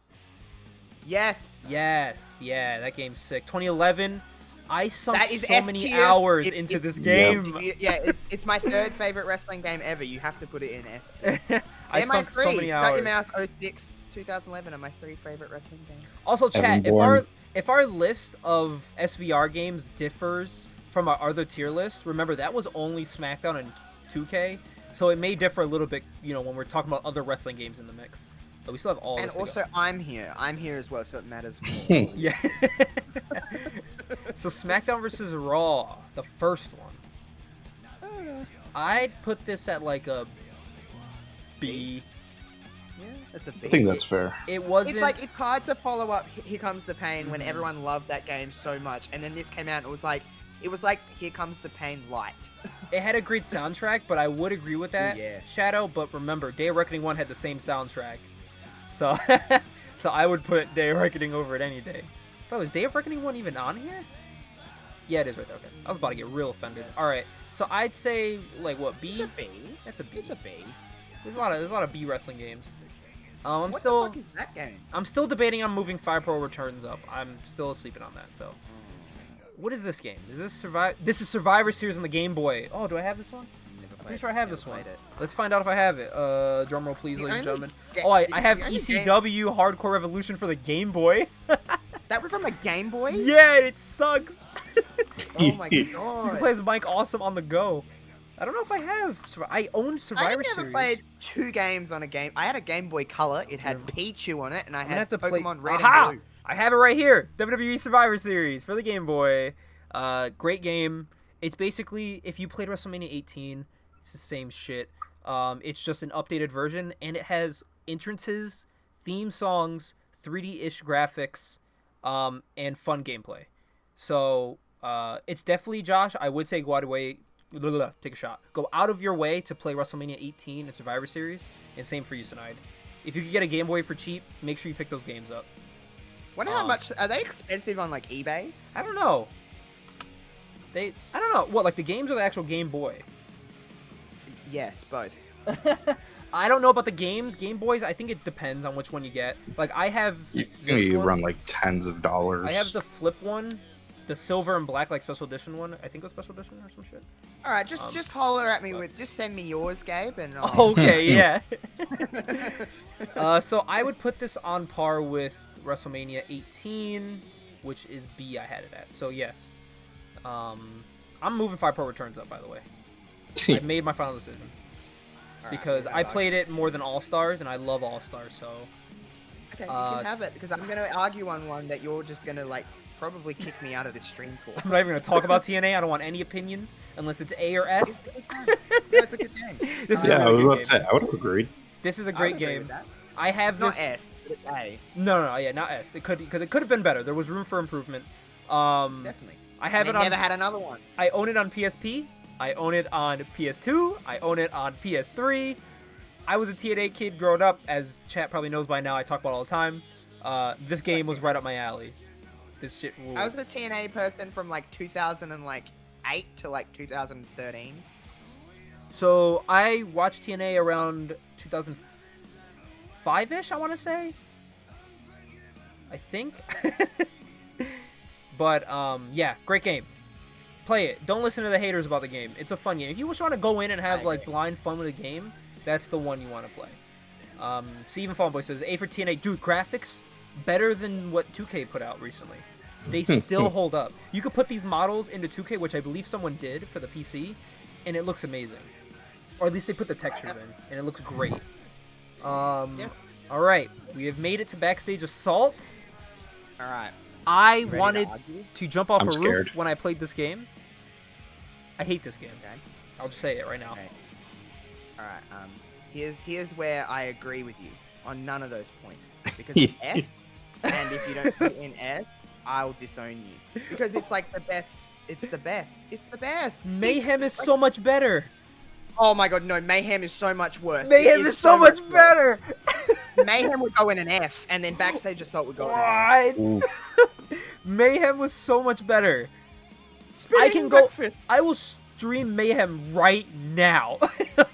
Yes. Yes, yeah, that game's sick. 2011, I sunk That is so S many tier. hours It- into it- this Yeah. game. It's my third favorite wrestling game ever. You have to put it in S tier. I They're my sunk three. so many Got hours. Your Mouth, 06, 2011 are my three favorite wrestling games. Also, chat, Evanborn. if our list of SVR games differs from our other tier lists, remember that was only SmackDown and 2K, so it may differ a little bit, when we're talking about other wrestling games in the mix. But we still have all And this to also, go. I'm here as well, so it matters more. Yeah. So SmackDown versus Raw, the first one. I'd put this at like a B. Yeah, that's a I big. think that's fair. It wasn't. It's like it's hard to follow up Here Comes the Pain when everyone loved that game so much, and then this came out and it was like Here Comes the Pain light. It had a great soundtrack, but I would agree with that, yeah. Shadow. But remember, Day of Reckoning 1 had the same soundtrack, so so I would put Day of Reckoning over it any day. Bro, is Day of Reckoning 1 even on here? Yeah, it is right there. Okay, I was about to get real offended. All right, so I'd say like what, B? It's a B. That's a B. It's a B. There's a lot of B wrestling games. I'm What still the fuck is that game? I'm still debating on moving Fire Pro Returns up. I'm still sleeping on that. So, what is this game? Is this This is Survivor Series on the Game Boy. Oh, do I have this one? I'm pretty sure I have this one. Let's find out if I have it. Drum roll, please, The ladies and only gentlemen. ga- Oh, I the have only ECW Hardcore Revolution for the Game Boy. That was on the Game Boy? Yeah, it sucks. Oh my You can god. play as Mike Awesome on the go. I don't know if I have. I own Survivor I never Series. played two games on a game. I had a Game Boy Color. It had Pichu on it, and I I'm gonna had have to play. Pokemon Red Aha! and Blue. I have it right here. WWE Survivor Series for the Game Boy. Great game. It's basically, if you played WrestleMania 18, it's the same shit. It's just an updated version, and it has entrances, theme songs, 3D-ish graphics, and fun gameplay. So it's definitely, Josh, I would say go out of way. Take a shot. Go out of your way to play WrestleMania 18 and Survivor Series, and same for you, Sinide. If you could get a Game Boy for cheap, make sure you pick those games up. Wonder how much are they expensive on like eBay? I don't know. I don't know. What, like the games or the actual Game Boy? Yes, both. I don't know about the games. Game Boys, I think it depends on which one you get. Like I have this You one. run like tens of dollars. I have the flip one, the silver and black like special edition one. I think it was special edition or some shit. All right, just holler at me with, just send me yours, Gabe, and I'll... Okay, yeah. So I would put this on par with WrestleMania 18, which is B. I had it at. So yes, I'm moving Fire Pro Returns up. By the way, I made my final decision because I played it more than All Stars, and I love All Stars. So Okay, you can have it because I'm gonna argue on one that you're just gonna like probably kick me out of this stream for. I'm not even gonna talk about TNA. I don't want any opinions unless it's A or S. It's a good game. This is Yeah, a I was really about good to game. say, I would have agreed. This is a I would great agree game. with that. I have It's not this. S, but it's A. No, yeah, not S. It could because it could have been better. There was room for improvement. Definitely. I have And it they on. never had another one. I own it on PSP. I own it on PS2. I own it on PS3. I was a TNA kid growing up, as chat probably knows by now. I talk about it all the time. This game was right up my alley. This shit ruled. I was a TNA person from like 2008 to like 2013. So I watched TNA around 2005-ish, I want to say. I think. But yeah, great game. Play it. Don't listen to the haters about the game. It's a fun game. If you just want to go in and have like blind fun with a game, that's the one you want to play. Steven Fallboy says A for TNA. Dude, graphics better than what 2K put out recently. They still hold up. You could put these models into 2K, which I believe someone did for the PC, and it looks amazing. Or at least they put the textures in, and it looks great. Yeah. All right, we have made it to Backstage Assault. All right. I Ready to wanted argue? to jump off I'm a scared. roof when I played this game. I hate this game. Okay. I'll just say it right now. Okay. All right. Here's where I agree with you on none of those points because it's S, and if you don't put it in S, I'll disown you because it's like the best. It's the best. It's the best. Mayhem is so much better. Oh my god, no! Mayhem is so much worse. Mayhem It is so much worse. better. Mayhem would go in an F, and then Backstage Assault would go in an S. What? Mayhem was so much better. I Spinning can go. breakfast. I will stream Mayhem right now.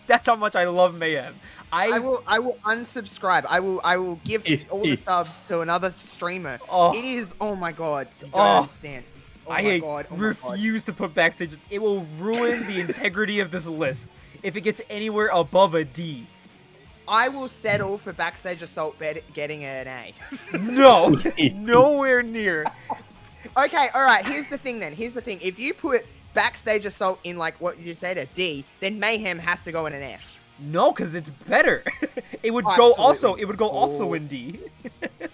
That's how much I love Mayhem. I will unsubscribe. I will give all the sub to another streamer. Oh. It is. Oh my god! You don't Oh. understand. Oh my I god! Oh my god. refuse to put Backstage. It will ruin the integrity of this list if it gets anywhere above a D. I will settle for Backstage Assault getting an A. No, nowhere near. Okay, all right. Here's the thing. If you put Backstage Assault in like what you said a D, then Mayhem has to go in an F. No, because it's better. It would go Absolutely. also. It would go also Oh. in D.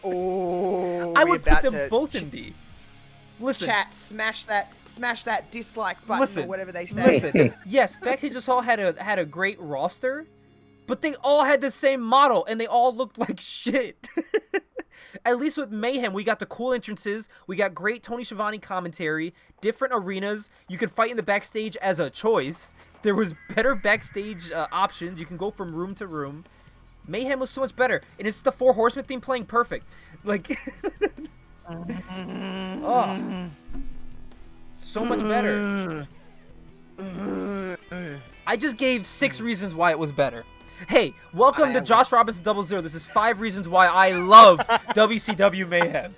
Oh, I we're would put about them to both in D. Listen, Chat, smash that dislike button Listen, or whatever they say. listen. Yes, Backstage Assault had a great roster, but they all had the same model and they all looked like shit. At least with Mayhem, we got the cool entrances, we got great Tony Schiavone commentary, different arenas. You could fight in the backstage as a choice. There was better backstage options. You can go from room to room. Mayhem was so much better, and it's the Four Horsemen theme playing perfect. Like, oh, so much better. I just gave 6 reasons why it was better. Hey, welcome to JoshRobinson00. This is 5 reasons why I love WCW Mayhem.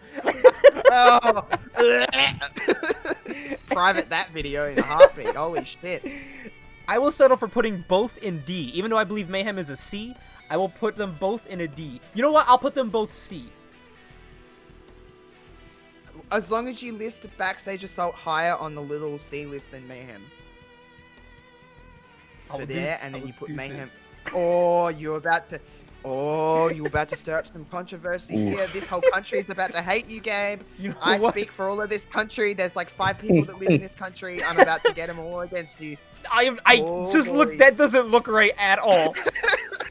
Oh. Private that video in a heartbeat. Holy shit. I will settle for putting both in D. Even though I believe Mayhem is a C, I will put them both in a D. You know what? I'll put them both C. As long as you list Backstage Assault higher on the little C list than Mayhem. So there, and then you put Mayhem. Oh, you're about to stir up some controversy here. This whole country is about to hate you, Gabe. You know I what? speak for all of this country. There's like 5 people that live in this country. I'm about to get them all against you. I just look. boy. That doesn't look right at all.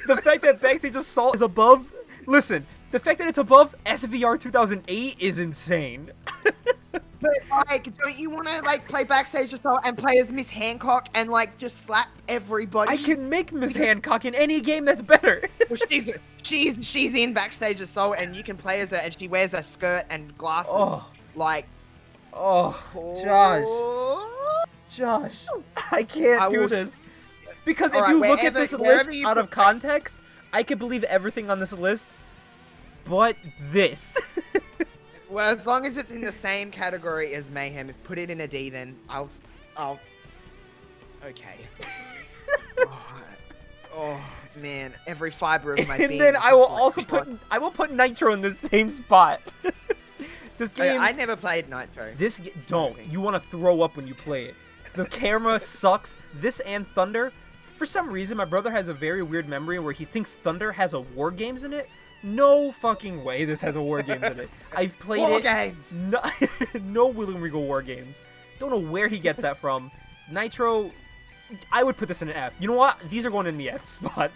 The fact that Backstage Assault is above. Listen, the fact that it's above SVR 2008 is insane. But like, don't you want to like play Backstage Assault and play as Miss Hancock and like just slap everybody? I can make Miss Hancock in any game that's better. Well, she's in Backstage Assault and you can play as her and she wears a skirt and glasses. Oh. Like, Oh, Josh, I can't I do will this. Because if Alright, you look at wherever- this wherever list you out of put Back- context, I could believe everything on this list, but this. Well, as long as it's in the same category as Mayhem, if put it in a D, then I'll. Okay. oh man, every fiber of my And being. then just I will wants also to, like, put Nitro in the same spot. This game. I never played Nitro. Don't. You want to throw up when you play it. The camera sucks. This and Thunder. For some reason, my brother has a very weird memory where he thinks Thunder has a War Games in it. No fucking way this has a War Games in it. I've played War it. Games. No, no William Regal War Games. Don't know where he gets that from. Nitro, I would put this in an F. You know what? These are going in the F spot.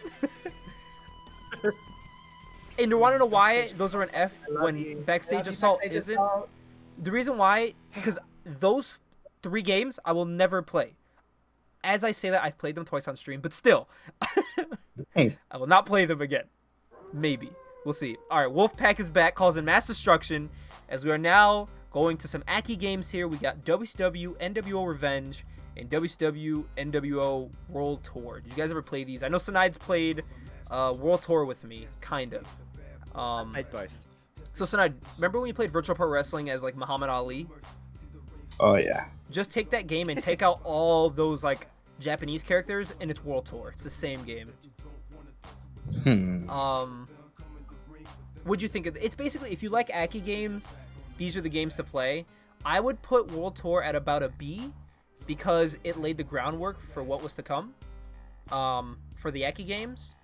And you want to know why those are an F when Backstage Assault isn't? The reason why, because those 3 games I will never play. As I say that, I've played them twice on stream, but still, I will not play them again. Maybe. We'll see. All right, Wolfpack is back, causing mass destruction, as we are now going to some Aki games here. We got WCW NWO Revenge and WCW NWO World Tour. Did you guys ever play these? I know Sinide's played World Tour with me, kind of. I played both. So Sinide, remember when you played Virtual Pro Wrestling as like Muhammad Ali? Oh yeah. Just take that game and take out all those like Japanese characters, and it's World Tour. It's the same game. What'd you think of it's basically, if you like Aki games, these are the games to play. I would put World Tour at about a B because it laid the groundwork for what was to come for the Aki games.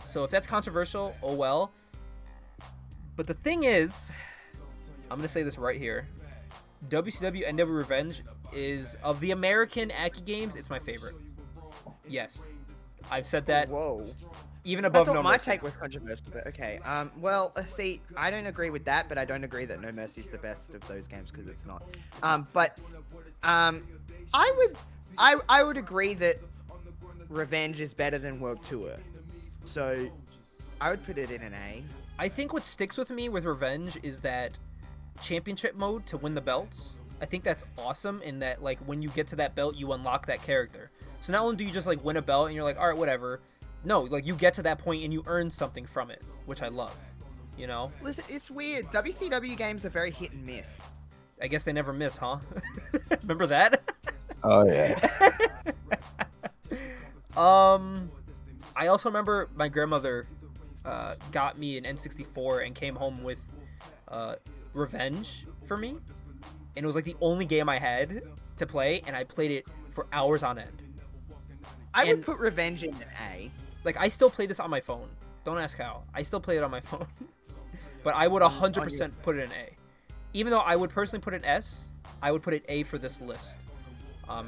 So if that's controversial, oh well. But the thing is, I'm gonna say this right here. WCW NW Revenge is, of the American Aki games, it's my favorite. Yes, I've said that. Whoa. Even I above thought No my Mercy. take was controversial, but okay. Well, see, I don't agree with that, but I don't agree that No Mercy is the best of those games because it's not. I would agree that Revenge is better than World Tour, so I would put it in an A. I think what sticks with me with Revenge is that championship mode to win the belts. I think that's awesome in that, like, when you get to that belt, you unlock that character. So not only do you just, like, win a belt and you're like, all right, whatever. No, like, you get to that point and you earn something from it, which I love, you know? Listen, it's weird. WCW games are very hit and miss. I guess they never miss, huh? Remember that? Oh yeah. I also remember my grandmother got me an N64 and came home with Revenge for me. And it was, like, the only game I had to play, and I played it for hours on end. I would And- put Revenge in an A. Like, I still play this on my phone. Don't ask how. I still play it on my phone. But I would 100% put it in A. Even though I would personally put it S, I would put it A for this list.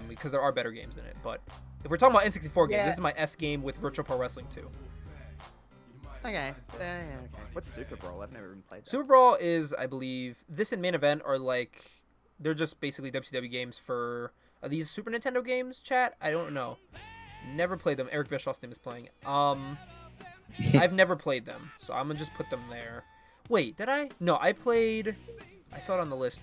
Because there are better games in it. But if we're talking about N64 games, Yeah. this is my S game with Virtual Pro Wrestling 2. Okay. Okay. What's Super Brawl? I've never even played that. Super Brawl is, I believe, this and Main Event are like, they're just basically WCW games for, are these Super Nintendo games, chat? I don't know. Never played them. Eric Bischoff's team is playing it. I've never played them, so I'm gonna just put them there. Wait, did I? No, I saw it on the list.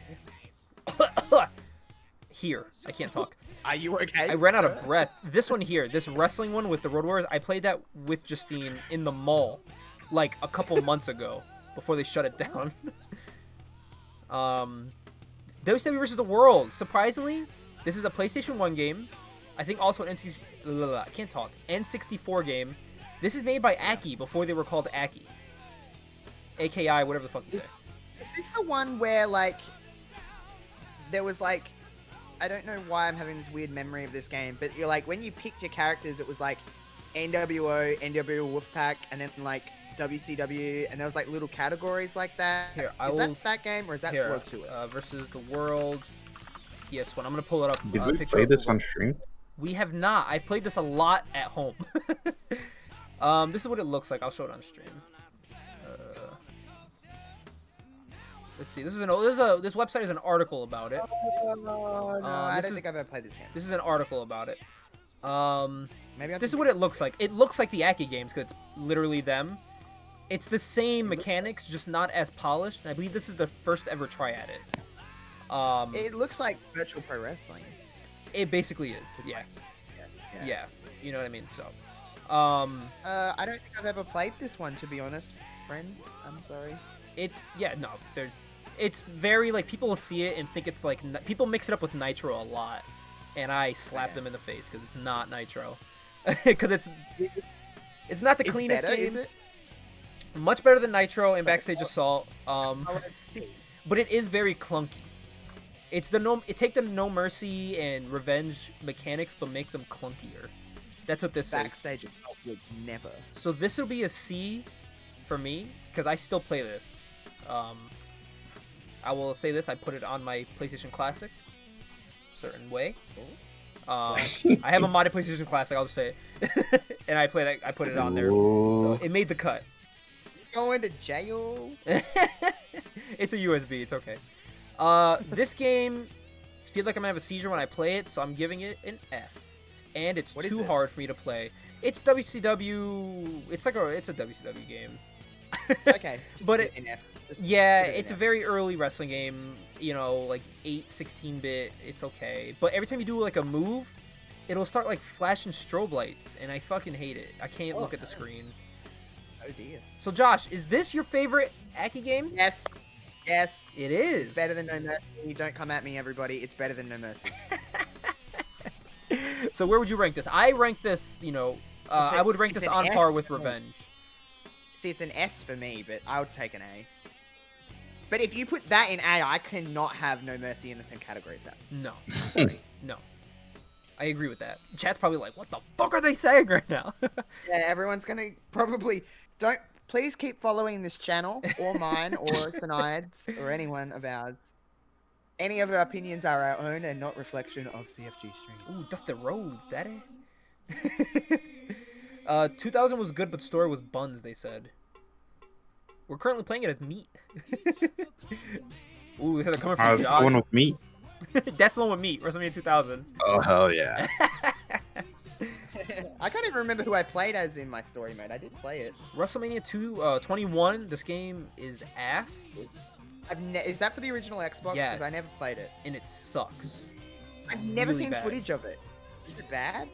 Here. I can't talk. Are you okay? I ran out sir? of breath. This one here, this wrestling one with the Road Warriors, I played that with Justine in the mall, like, a couple months ago, before they shut it down. WCW vs. the World. Surprisingly, this is a PlayStation 1 game. I think also an N64 game. This is made by Aki before they were called Aki. AKI, whatever the fuck you say. Is this the one where, like, there was, like, I don't know why I'm having this weird memory of this game, but you're like, when you picked your characters, it was like NWO, NWO Wolfpack, and then like WCW, and there was like little categories like that. Here, Is that that game, or is that Here, World Tour? versus the World. Yes, one. I'm gonna pull it up. Did we picture play of this Google. on stream? We have not. I played this a lot at home. This is what it looks like. I'll show it on stream. Let's see. This website is an article about it. No, I this don't is- think I've ever played this game. This is an article about it. Maybe This is what it looks like. It looks like the Aki games because it's literally them. It's the same mechanics, just not as polished. And I believe this is the first ever try at it. It looks like Virtual Pro Wrestling. It basically is. Yeah. Yeah. Yeah. You know what I mean? So. I don't think I've ever played this one, to be honest, friends. I'm sorry. It's very, like, people will see it and think it's like, people mix it up with Nitro a lot, and I slap them in the face because it's not Nitro, because it's not the It's cleanest better, game. is it? Much better than Nitro and Backstage Assault, Oh, let's see. but it is very clunky. It take the No Mercy and Revenge mechanics but make them clunkier. That's what this is. Backstage Assault would never. So this will be a C for me because I still play this. I will say this: I put it on my PlayStation Classic, certain way. I have a modded PlayStation Classic. I'll just say it, and I play that. I put it on there, so it made the cut. Going to jail. It's a USB. It's okay. This game, I feel like I'm gonna have a seizure when I play it, so I'm giving it an F. And it's What is too it? hard for me to play. It's WCW. It's a WCW game. Okay. just But put it- in F. Just Yeah, put it in it's a F. very early wrestling game. You know, like 16-bit. It's okay. But every time you do like a move, it'll start like flashing strobe lights, and I fucking hate it. I can't look at the screen. Oh dear. So Josh, is this your favorite Aki game? Yes. Yes. It is. It's better than No Mercy. Don't come at me, everybody. It's better than No Mercy. So where would you rank this? I rank this, I would rank it's this an on S par with for me. Revenge. See, it's an S for me, but I would take an A. But if you put that in A, I cannot have No Mercy in the same category as that. No. No. I agree with that. Chat's probably like, what the fuck are they saying right now? Yeah, everyone's gonna probably don't. Please keep following this channel or mine or Sinide's or anyone of ours. Any of our opinions are our own and not reflection of CFG streams. Ooh, Dusty Road, daddy. 2000 was good, but story was buns, they said. We're currently playing it as meat. Ooh, they're coming from The John. one with meat. That's the one with meat, WrestleMania 2000. Oh, hell yeah. I can't even remember who I played as in my story mode. I did play it. WrestleMania 21, this game is ass. Is that for the original Xbox? Yes. Because I never played it. And it sucks. I've never Really seen bad. footage of it. Is it bad?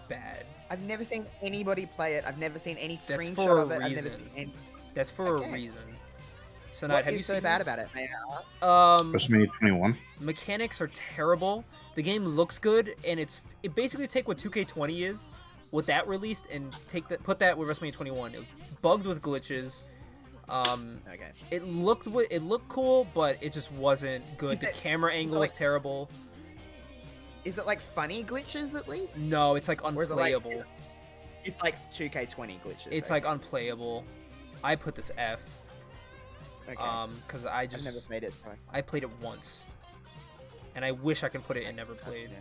Bad. I've never seen anybody play it. I've never seen any That's screenshot for a of it. I've never reason. seen any... That's for Okay. a reason. So, What have you is so seen bad this? about it, may I ask? WrestleMania 21. Mechanics are terrible. The game looks good, and it basically take what 2K20 is, what that released, and put that with WrestleMania 21. It was bugged with glitches. Okay. It looked cool, but it just wasn't good. The camera angle was like- terrible. Is it like funny glitches at least? No, it's like Or is it like- unplayable. It's like 2K20 glitches. It's okay. like unplayable. I put this F. Okay. Because I I've never played it, so... I played it once, and I wish I could put it in never played. Yeah.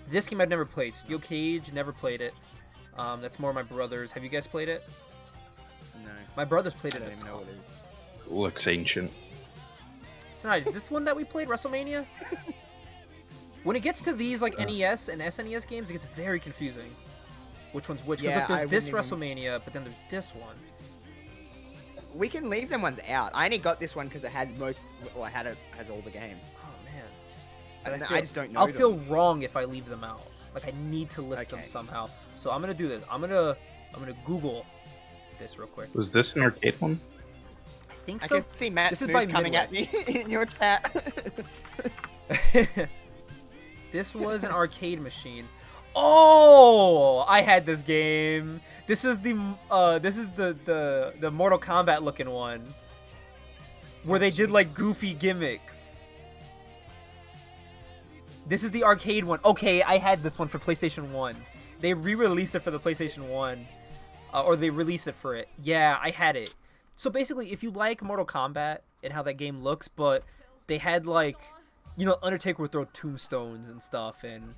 This game I've never played. Steel Cage, never played it. That's more my brother's. Have you guys played it? No. My brother's played I it don't a even know ton. what it is. Looks ancient. Snide, is this one that we played, WrestleMania? When it gets to these like NES and SNES games, it gets very confusing. Which one's which? Because Yeah, I there's this wouldn't WrestleMania, but then there's this one. We can leave them ones out. I only got this one because it had most... Well, has all the games. Oh man. And But I just don't know I'll them. feel wrong if I leave them out. Like I need to list them Okay. somehow. So I'm gonna do this. I'm gonna Google this real quick. Was this an arcade one? I think I so. can see Matt This is Smooth by coming at me in your chat. This was an arcade machine. Oh, I had this game. This is the Mortal Kombat looking one, where they did like goofy gimmicks. This is the arcade one. Okay, I had this one for PlayStation 1. They re-released it for the PlayStation 1, or they released it for it. Yeah, I had it. So basically, if you like Mortal Kombat and how that game looks, but they had like, you know, Undertaker would throw tombstones and stuff, and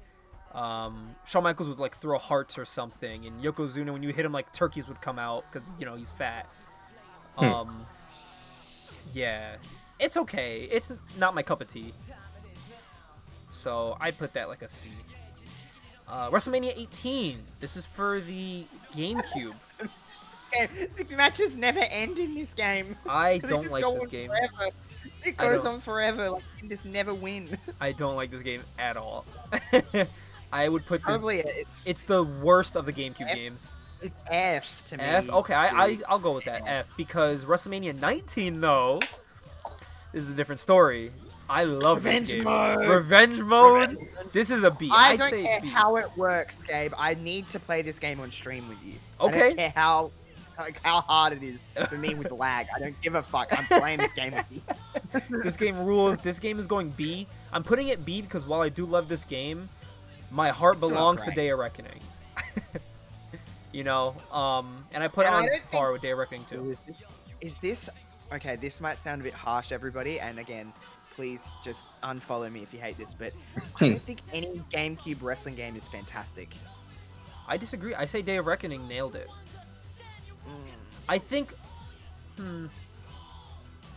Shawn Michaels would like throw hearts or something, and Yokozuna, when you hit him, like turkeys would come out because you know he's fat. Yeah, it's okay. It's not my cup of tea. So I put that like a C. WrestleMania 18. This is for the GameCube. The matches never end in this game. I They don't just like go this on game. Forever. It I goes don't- on forever. Like you can just never win. I don't like this game at all. I would put this. Probably It's the worst of the GameCube F? games. it's F to me. F. Okay, dude. I'll go with that F because WrestleMania 19 though, this is a different story. I love Revenge this game. mode. Revenge mode. This is a B. I I'd don't say care it's B. how it works, Gabe. I need to play this game on stream with you. I Okay. don't care how hard it is for me with lag. I don't give a fuck. I'm playing this game with you. This game rules. This game is going B. I'm putting it B because while I do love this game, my heart It's not belongs to great. Day of Reckoning. You know, and I put it And I on don't par think- with Day of Reckoning too. Is this okay? This might sound a bit harsh, everybody. And again, please just unfollow me if you hate this. But I don't think any GameCube wrestling game is fantastic. I disagree. I say Day of Reckoning nailed it. Mm. I think.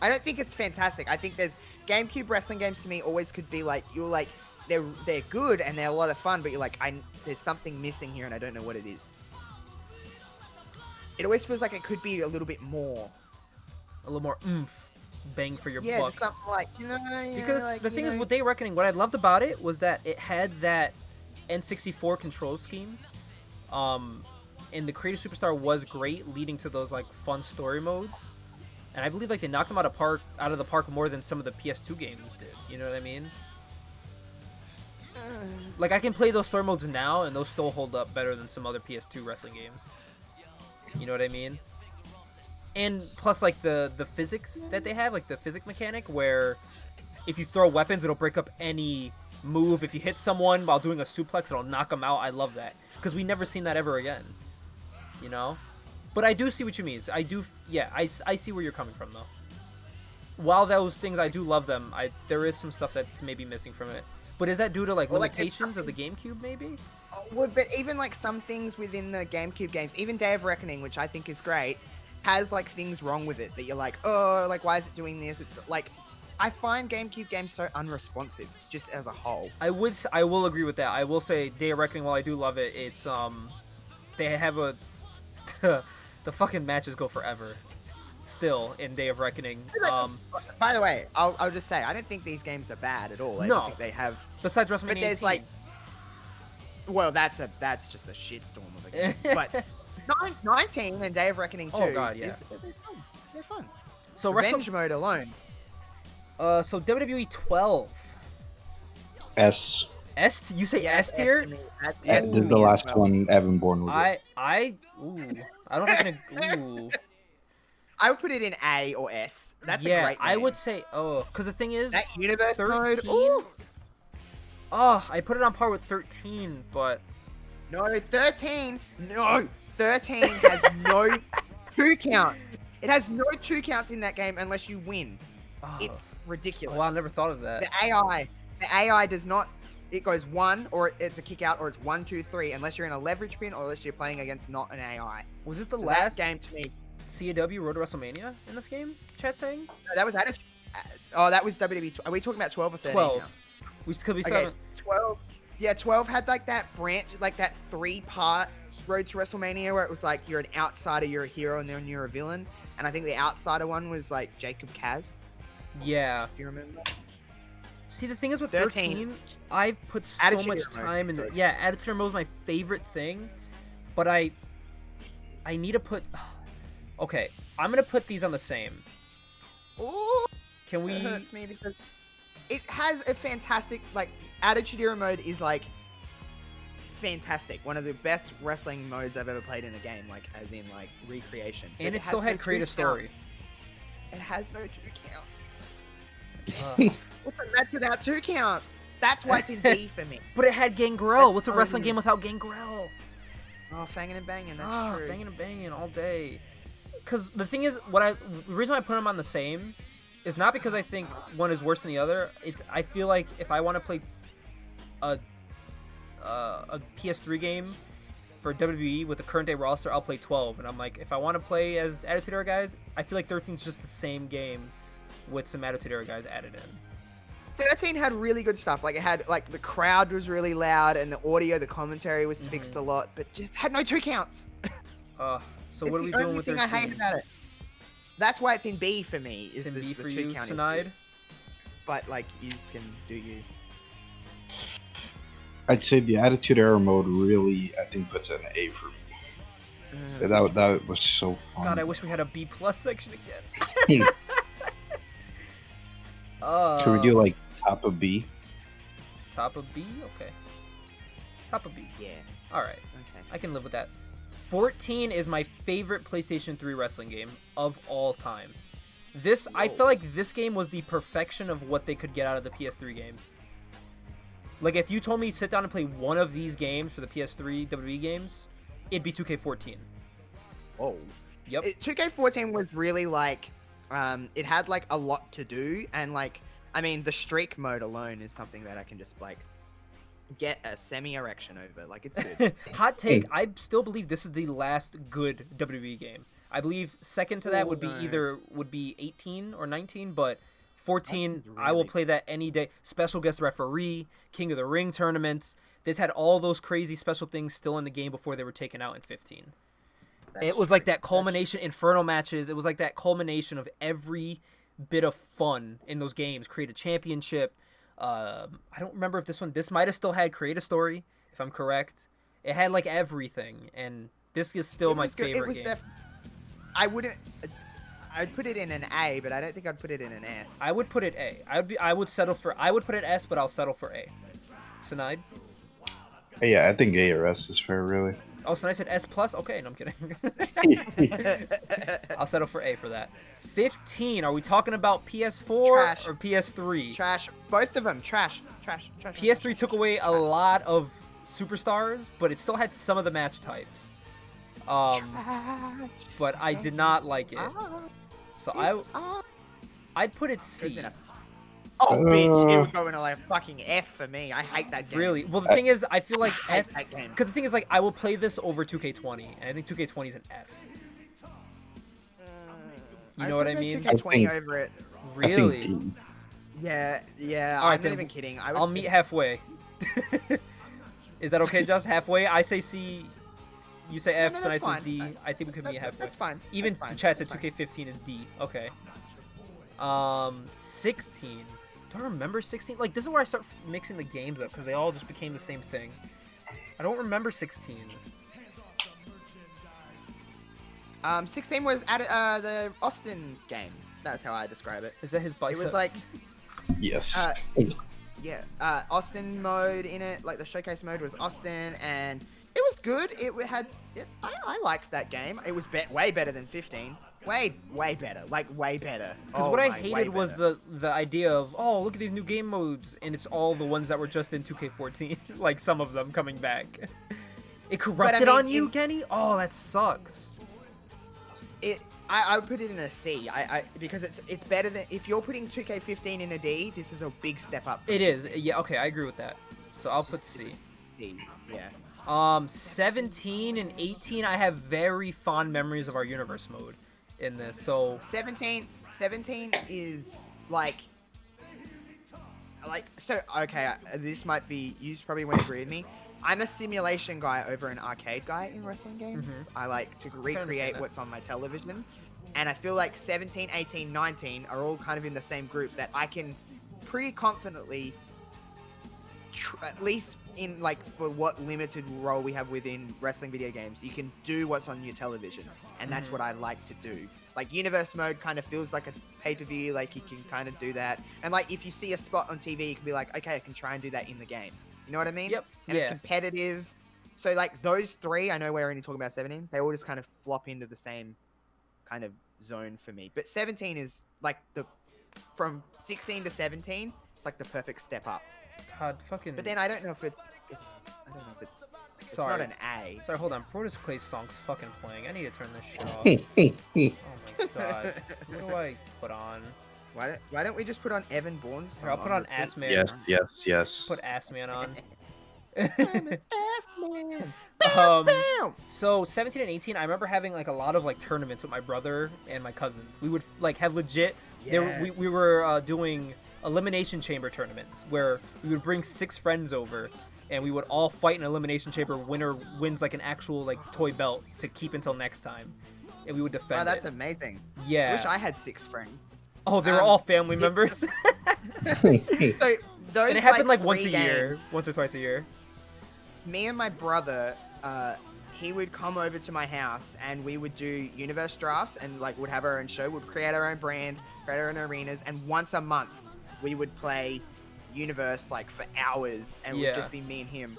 I don't think it's fantastic. I think there's GameCube wrestling games to me always could be like you're like they're good and they're a lot of fun, but you're like there's something missing here and I don't know what it is. It always feels like it could be a little bit more. A little more oomph, bang for your Yeah, buck. just something like Because like, the thing is, with Day of Reckoning, what I loved about it was that it had that N64 control scheme. And the Creative Superstar was great, leading to those like fun story modes. And I believe like they knocked them out of the park more than some of the PS2 games did. You know what I mean? Like I can play those story modes now, and those still hold up better than some other PS2 wrestling games. You know what I mean? And plus, like the physics that they have, like the physic mechanic, where if you throw weapons, it'll break up any move. If you hit someone while doing a suplex, it'll knock them out. I love that because we never seen that ever again. You know, but I do see what you mean. I do, yeah. I see where you're coming from though. While those things I do love them, there is some stuff that's maybe missing from it. But is that due to like limitations of the GameCube maybe? Well, but even like some things within the GameCube games, even Day of Reckoning, which I think is great, has like things wrong with it that you're like, oh, like why is it doing this? It's like, I find GameCube games so unresponsive just as a whole. I will agree with that. I will say Day of Reckoning, while I do love it, it's they have a the fucking matches go forever. Still in Day of Reckoning. By the way, I'll just say I don't think these games are bad at all. I just think they have. Besides WrestleMania, but there's 18. like, well, that's just a shitstorm of a game. But 19 and Day of Reckoning 2. Oh god, yeah. They're fun. So Revenge mode alone. So WWE 12. S. S? You say S tier? The last one, Evan Bourne was it. I don't think I would put it in A or S. That's a great name. I would say because the thing is that universe 13. mode. Ooh. Oh, I put it on par with 13, but no, 13. No, 13 has no 2 counts. It has no 2 counts in that game unless you win. It's ridiculous. Well, I never thought of that. The AI does not. It goes 1, or it's a kick out, or it's 1, 2, 3, unless you're in a leverage pin, or unless you're playing against not an AI. Was this the last game to me? CAW Road to WrestleMania in this game? Chat saying? No, that was Attitude. That was WWE. Are we talking about 12 or 13? 12. Now? We could be okay, 12. Yeah, 12 had like that branch, like that 3-part Road to WrestleMania where it was like you're an outsider, you're a hero, and then you're a villain. And I think the outsider one was like Jacob Kaz. Yeah. Do you remember? See, the thing is with 13, I've put so much time in it. Yeah, Attitude Mode is my favorite thing, but I need to put. Okay, I'm gonna put these on the same. Ooh, can we? It hurts me because it has a fantastic Attitude Era mode is like fantastic. One of the best wrestling modes I've ever played in a game, like as in like recreation. And it still had create a story. It has no 2 counts. What's a match without 2 counts? That's why it's in B for me. But it had Gangrel. What's a wrestling game without Gangrel? Oh, fangin' and banging. That's true. Fangin' and banging all day. Because the thing is, the reason I put them on the same is not because I think one is worse than the other. I feel like if I want to play a PS3 game for WWE with the current day roster, I'll play 12. And I'm like, if I want to play as Attitude Era guys, I feel like 13 is just the same game with some Attitude Era guys added in. 13 had really good stuff. Like it had the crowd was really loud and the audio, the commentary was fixed a lot, but just had no 2 counts. So what are we doing with 13? That's the only thing I hate about it. That's why it's in B for me. It's in B for you, Snide? But you can do you. I'd say the Attitude Era mode really, I think, puts an A for me. That was so fun. God, I wish we had a B+ section again. Can we do top of B? Top of B? Okay. Top of B. Yeah. Alright. Okay. I can live with that. 14 is my favorite PlayStation 3 wrestling game of all time. I feel like this game was the perfection of what they could get out of the PS3 games. Like, if you told me to sit down and play one of these games for the PS3 WWE games, it'd be 2K14. Oh. Yep. 2K14 was really it had a lot to do, and the streak mode alone is something that I can just get a semi-erection over. It's good. Hot take, I still believe this is the last good WWE game. I believe second to that would be 18 or 19, but 14, really... I will play that any day. Special guest referee, King of the Ring tournaments. This had all those crazy special things still in the game before they were taken out in 15. It was like that culmination, Inferno matches. It was like that culmination of every bit of fun in those games. Create a championship. I don't remember if this might have still had create a story, if I'm correct. It had everything, and this is still my favorite game. I'd put it in an A, but I don't think I'd put it in an S. I would put it A. I would put it S, but I'll settle for A. Snide? Yeah, I think A or S is fair, really. Oh, so I said S plus. Okay, no, I'm kidding. I'll settle for A for that. 15. Are we talking about PS4 Trash. or PS3? Trash. Both of them. Trash. PS3 took away a lot of superstars, but it still had some of the match types. But I did not like it. So I'd put it C. Oh, bitch, it would go into like a fucking F for me. I hate that game. Really? Well, the thing is, I feel like I hate F. that game. Because the thing is, like, I will play this over 2K20, and I think 2K20 is an F. You know what I mean? 2K20 over it. Really? Yeah. All right, I'm not even kidding. I'll meet halfway. Is that okay, Josh? Halfway? I say C. You say F, and I say D. I think we could meet halfway. That's fine. Even that's fine. the chat said 2K15 is D. Okay. 16. Do I remember 16? Like, this is where I start mixing the games up, because they all just became the same thing. I don't remember 16. 16 was at the Austin game. That's how I describe it. Is that his bicep? It was like, Yes. yeah, Austin mode in it. Like the showcase mode was Austin, and it was good. I liked that game. It was way better than 15. Way better. Like way better. Because what I hated was the idea of, oh, look at these new game modes, and it's all the ones that were just in 2K14. Like some of them coming back. It corrupted on you, Kenny? Oh, that sucks. I would put it in a C. Because it's better than if you're putting 2K15 in a D. This is a big step up. It is. Yeah. Okay, I agree with that. So I'll put C. D. Yeah. 17 and 18. I have very fond memories of our universe mode in this. So 17 is like so. Okay, this might be you probably won't agree with me. I'm a simulation guy over an arcade guy in wrestling games. Mm-hmm. I like to recreate what's on my television. And I feel like 17, 18, 19 are all kind of in the same group that I can pretty confidently, at least in like for what limited role we have within wrestling video games, you can do what's on your television. And that's what I like to do. Like universe mode kind of feels like a pay-per-view, like you can kind of do that. And like if you see a spot on TV, you can be like, okay, I can try and do that in the game. You know what I mean? Yep. And it's competitive. So like those three, I know we're only talking about 17. They all just kind of flop into the same kind of zone for me. But 17 is like from 16 to 17, it's like the perfect step up. God, fucking. But then I don't know if it's Sorry. not an A. Sorry, hold on. Brodus Clay's song's fucking playing. I need to turn this shit off. Oh my god. Who do I put on? Why don't we just put on Evan Bourne's song? Here, I'll put on Ass Man. Yes. Put Ass Man on. I'm an ass man. Bam! So 17 and 18, I remember having like a lot of like tournaments with my brother and my cousins. We would like have legit. Yes. We were doing elimination chamber tournaments where we would bring 6 friends over, and we would all fight in an elimination chamber. Winner wins like an actual like toy belt to keep until next time, and we would defend. Wow, that's amazing. Yeah. I wish I had 6 friends. Oh, they were all family members. So those And it happened like once a 3 year, games, once or twice a year. Me and my brother, he would come over to my house and we would do universe drafts and like would have our own show. We'd create our own brand, create our own arenas, and once a month we would play universe like for hours, and it would just be me and him.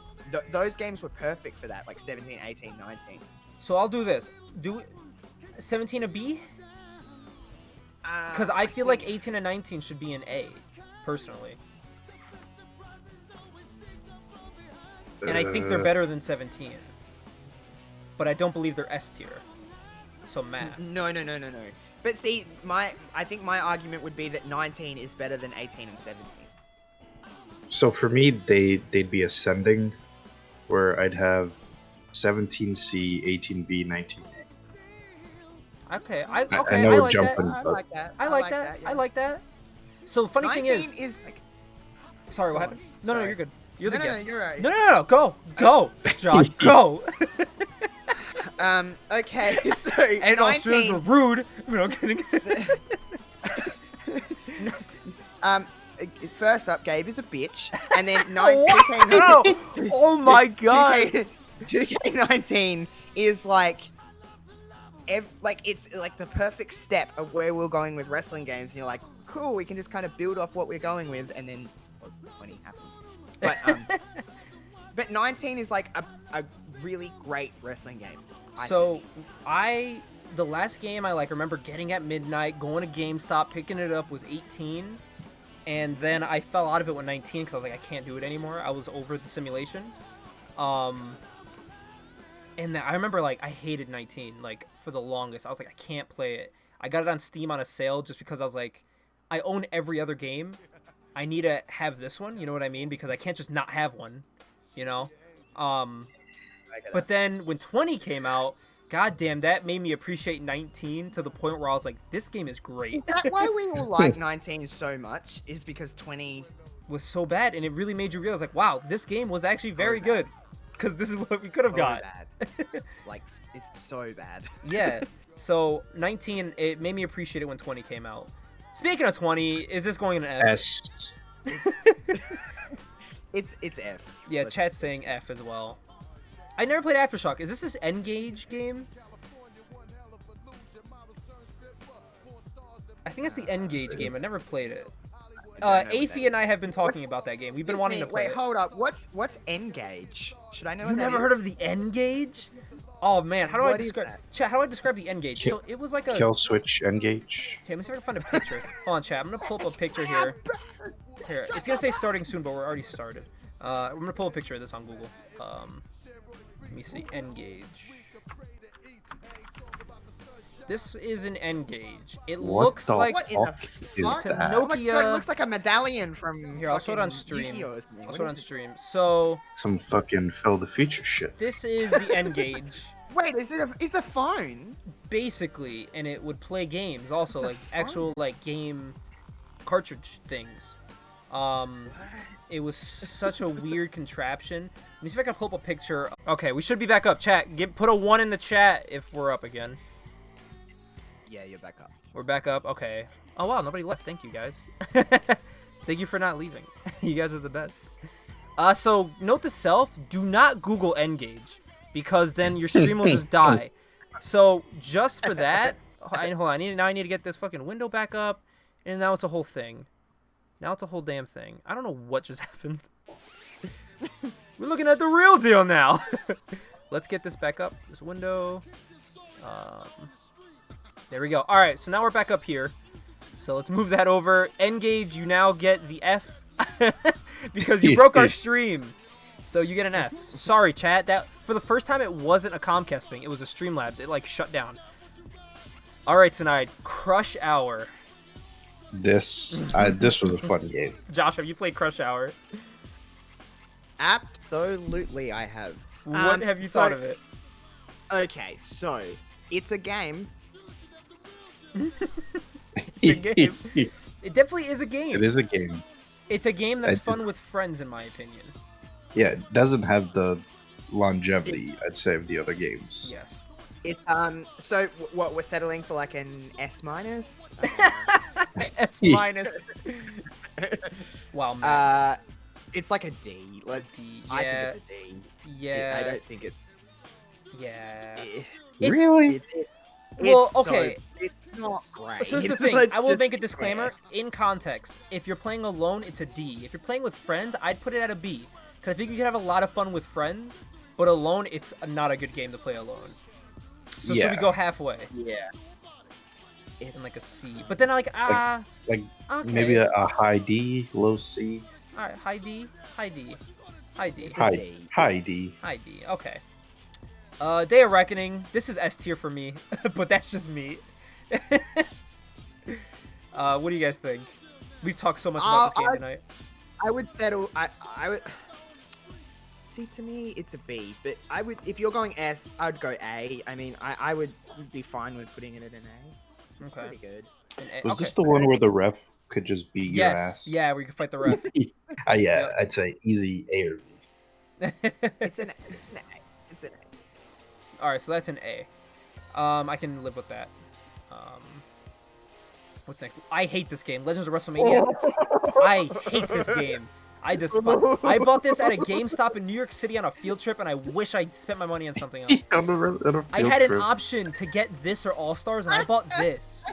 Those games were perfect for that, like 17, 18, 19. So I'll do this. Do 17 a B? Because I feel like 18 and 19 should be an A, personally. And I think they're better than 17. But I don't believe they're S tier. So math. No. But see, I think my argument would be that 19 is better than 18 and 17. So for me, they'd be ascending, where I'd have 17C, 18B, 19A. Okay, I know I we're like jumping, that. I like that. I like that. Yeah. I like that. So funny thing 19 is like... Sorry, what Go happened? on. No, Sorry. you're good. You're the No, guest. you're right. No. Go, Josh, go. Okay, so And 19... Australians were rude. No, I'm kidding. First up, Gabe is a bitch, and then 19. Oh my god. 2K19 is like it's like the perfect step of where we're going with wrestling games. And you're like, cool, we can just kind of build off what we're going with, and then 20 happens. But 19 is like a really great wrestling game. So the last game I like remember getting at midnight, going to GameStop, picking it up was 18, and then I fell out of it when 19 because I was like, I can't do it anymore. I was over the simulation. And I remember like I hated 19 like for the longest. I was like, I can't play it. I got it on Steam on a sale just because I was like, I own every other game. I need to have this one, you know what I mean? Because I can't just not have one, you know? But then when 20 came out, goddamn, that made me appreciate 19 to the point where I was like, this game is great. That's why we all like 19 so much, is because 20 was so bad, and it really made you realize, like, wow, this game was actually very good. Because this is what we could have got. Bad. Like, it's so bad. Yeah. So 19, it made me appreciate it when 20 came out. Speaking of 20, is this going in an F? S. It's F. Yeah, chat's saying F as well. I never played Aftershock. Is this N-Gage game? I think it's the N-Gage game. I never played it. Afi and I have been talking about that game. We've been wanting to play it. Wait, hold up. What's N-Gage? Should I know what that is? You never heard of the N-Gage? Oh man, how do I describe? Chat, how do I describe the N-Gage? So it was like a kill switch N-Gage. Okay, let me see if I can find a picture. Hold on, chat. I'm gonna pull up a picture here. Here, it's gonna say starting soon, but we're already started. I'm gonna pull a picture of this on Google. Let me see. N-Gage. This is an N-Gage. It looks like what in the fuck? It's a Oh my Nokia. God, it looks like a medallion from. Here, I'll show it on fucking stream. Yu-Gi-Oh! I'll show it on stream. So Some fucking fill the feature shit. this is the N-Gage. Wait, is it a phone? Basically, and it would play games also, It's a like phone? actual like game cartridge things. It was such a weird contraption. Let me see if I can pull up a picture. Okay, we should be back up. Chat, put a 1 in the chat if we're up again. Yeah, you're back up. We're back up. Okay. Oh wow, nobody left. Thank you guys. Thank you for not leaving. You guys are the best. So note to self: do not Google N-Gage because then your stream will just die. So just for that, hold on. I need to get this fucking window back up, and now it's a whole thing. Now it's a whole damn thing. I don't know what just happened. We're looking at the real deal now. Let's get this back up. This window. There we go. All right, so now we're back up here. So let's move that over. N-Gage, you now get the F because you broke our stream. So you get an F. Sorry, chat. That for the first time it wasn't a Comcast thing. It was a Streamlabs. It like shut down. All right, tonight, Crush Hour. This was a fun game. Josh, have you played Crush Hour? Absolutely, I have. What have you thought of it? Okay, so it's a game. It's a game. It definitely is a game. It is a game. It's a game that's fun with friends, in my opinion. Yeah, it doesn't have the longevity, I'd say, of the other games. Yes. It's so what we're settling for, like an S minus. S minus. Wow, man. It's like a D. Like D. I Yeah. think it's a D. Yeah. I don't think it. Yeah. Really? Well, it's okay. it's not great. So this is the thing. Let's I will just make a be disclaimer. fair. In context, if you're playing alone, it's a D. If you're playing with friends, I'd put it at a B. Because I think you can have a lot of fun with friends, but alone, it's not a good game to play alone. So should we go halfway? Yeah. And like a C. But then like, Like okay. maybe a high D, low C. Alright, high D, high D, high D, It's a High D. high D. high D. Okay. Day of Reckoning. This is S tier for me, but that's just me. What do you guys think? We've talked so much about this game tonight. I would settle. I would. See, to me, it's a B. But I would, if you're going S, I'd go A. I mean, I would be fine with putting it at an A. It's pretty good. Was this the one where the ref could just beat your ass? Yeah, we could fight the ref. Yeah, Yep. I'd say easy A or B. It's an A. It's an A. Alright, so that's an A. I can live with that. What's next? I hate this game. Legends of WrestleMania. I hate this game. I despise. I bought this at a GameStop in New York City on a field trip, and I wish I spent my money on something else. I had an option to get this or All Stars, and I bought this.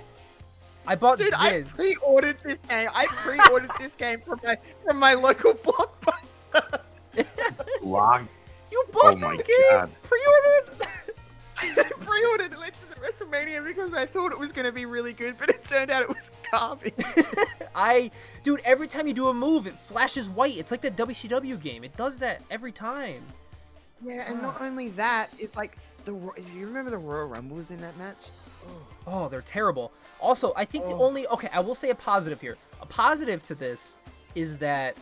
I bought Dude, I this. pre-ordered this game. I pre-ordered this game from my local blockbuster. Log. You bought Oh my this game. God. Pre-ordered. I pre-ordered Legends of WrestleMania because I thought it was going to be really good, but it turned out it was garbage. Dude, every time you do a move, it flashes white. It's like the WCW game. It does that every time. Yeah, and not only that, it's like do you remember the Royal Rumble was in that match? Oh, they're terrible. Also, I think okay, I will say a positive here. A positive to this is that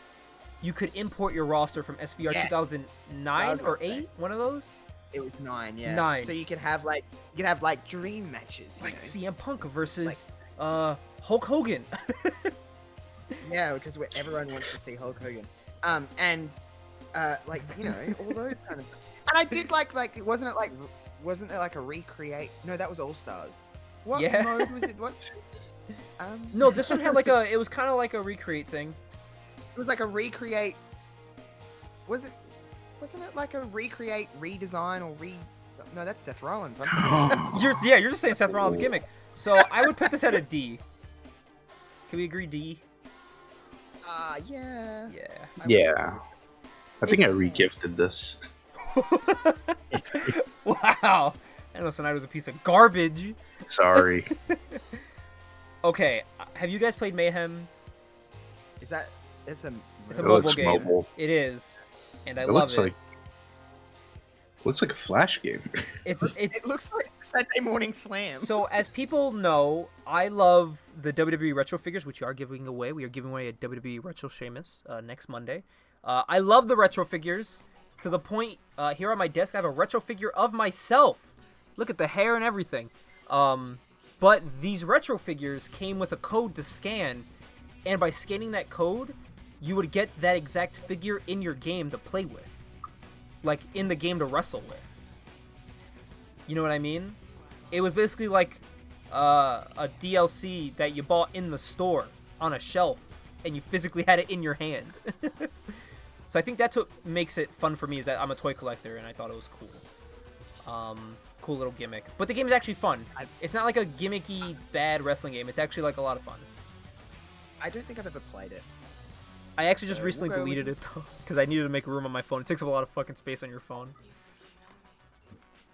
you could import your roster from SVR 2009 or 8, one of those. It was 9, yeah. 9. So you could have like dream matches, Like know? CM Punk versus Hulk Hogan. Yeah, because everyone wants to see Hulk Hogan. And like, you know, all those kind of. And I did like wasn't it like a recreate? No, that was All Stars. What mode was it? What? No, this one had it was kind of like a recreate thing. It was like a recreate. Wasn't it like a recreate, redesign, or No, that's Seth Rollins. You're just saying Seth Rollins' gimmick. So I would put this at a D. Can we agree D? Yeah. Yeah. I think I regifted this. Wow. And listen, I was a piece of garbage. Sorry. Okay, have you guys played Mayhem? Is that? It's a mobile game. Mobile. It is, and I It love it. Looks like a Flash game. It looks like Saturday Morning Slam. So as people know, I love the WWE retro figures, which we are giving away. We are giving away a WWE retro Sheamus next Monday. I love the retro figures to the point here on my desk I have a retro figure of myself. Look at the hair and everything. But these retro figures came with a code to scan, and by scanning that code, you would get that exact figure in your game to play with. Like, in the game to wrestle with. You know what I mean? It was basically like a DLC that you bought in the store on a shelf, and you physically had it in your hand. So I think that's what makes it fun for me, is that I'm a toy collector, and I thought it was cool. Cool little gimmick. But the game is actually fun. It's not like a gimmicky, bad wrestling game. It's actually like a lot of fun. I don't think I've ever played it. I actually just recently deleted it, though, because I needed to make room on my phone. It takes up a lot of fucking space on your phone.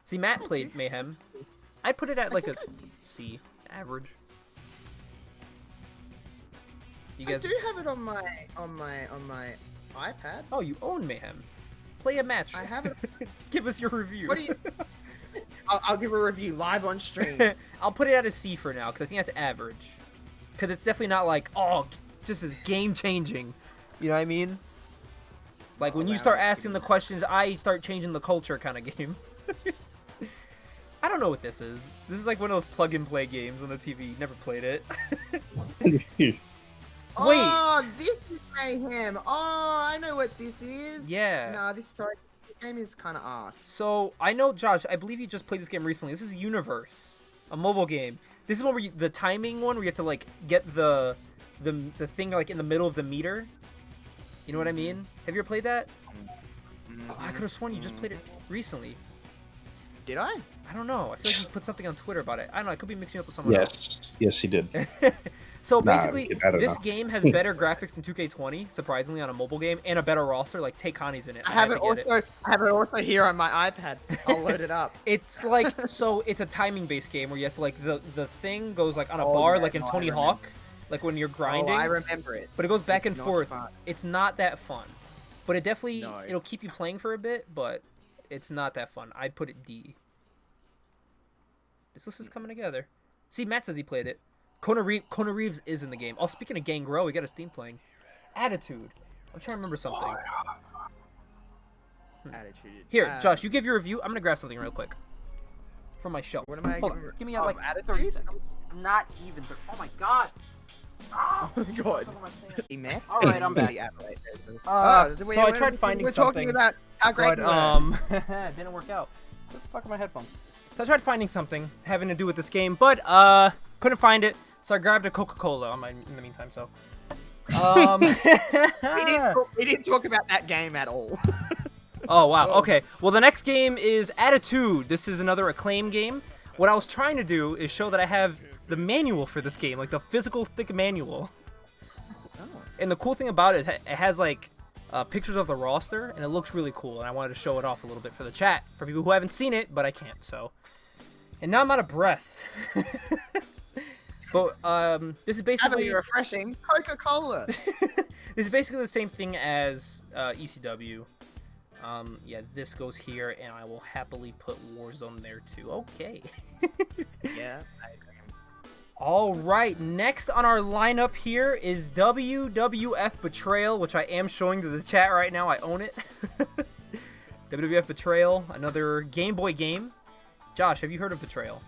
See, Matt played Mayhem. I'd put it at like a C, average. You guys... I do have it on my iPad. Oh, you own Mayhem. Play a match. I have it. Give us your review. What do you... I'll give a review live on stream. I'll put it at a C for now, because I think that's average. Because it's definitely not like, oh, this is game-changing. You know what I mean? Like, when you start asking the questions, I start changing the culture kind of game. I don't know what this is. This is like one of those plug-and-play games on the TV. Never played it. Wait. Oh, this is Mayhem. Oh, I know what this is. Yeah. Nah, this game is kind of ass. So, I know, Josh, I believe you just played this game recently. This is Universe, a mobile game. This is one where the timing one where you have to, like, get the thing, like, in the middle of the meter. You know what I mean? Have you ever played that? Oh, I could have sworn you just played it recently. Did I? I don't know. I feel like you put something on Twitter about it. I don't know. I could be mixing up with someone else. Yes, he did. So basically, this game has better graphics than 2K20, surprisingly, on a mobile game, and a better roster. Like, Takani's in it. I have it also here on my iPad. I'll load it up. It's like, so it's a timing-based game where you have to, like, the thing goes, like, on a bar, like in Tony Hawk, like when you're grinding. Oh, I remember it. But it goes back and forth. Fun. It's not that fun. But it definitely, it'll keep you playing for a bit, but it's not that fun. I'd put it D. This list is coming together. See, Matt says he played it. Kona Reeves is in the game. Oh, speaking of Gangrel, we got his theme playing. Attitude. I'm trying to remember something. Attitude. Here, Josh, you give your review. I'm going to grab something real quick. From my shelf. What am I Hold giving? on. Give me like 30 seconds. Not even 30. Oh my god. Oh my god. Meth? Alright, I'm back. So I tried finding something. We're talking about how great but, didn't work out. Where the fuck are my headphones? So I tried finding something having to do with this game, but couldn't find it. So I grabbed a Coca-Cola in the meantime. So we didn't talk about that game at all. Oh wow. Okay. Well, the next game is Attitude. This is another Acclaim game. What I was trying to do is show that I have the manual for this game, like the physical thick manual. Oh. And the cool thing about it is it has like pictures of the roster, and it looks really cool. And I wanted to show it off a little bit for the chat for people who haven't seen it, but I can't. So, and now I'm out of breath. But this is basically refreshing Coca-Cola. This is basically the same thing as ECW. Yeah, this goes here, and I will happily put Warzone there too. Okay. Yeah, I agree. All right, next on our lineup here is WWF Betrayal, which I am showing to the chat right now. I own it. WWF Betrayal, another Game Boy game. Josh, have you heard of Betrayal?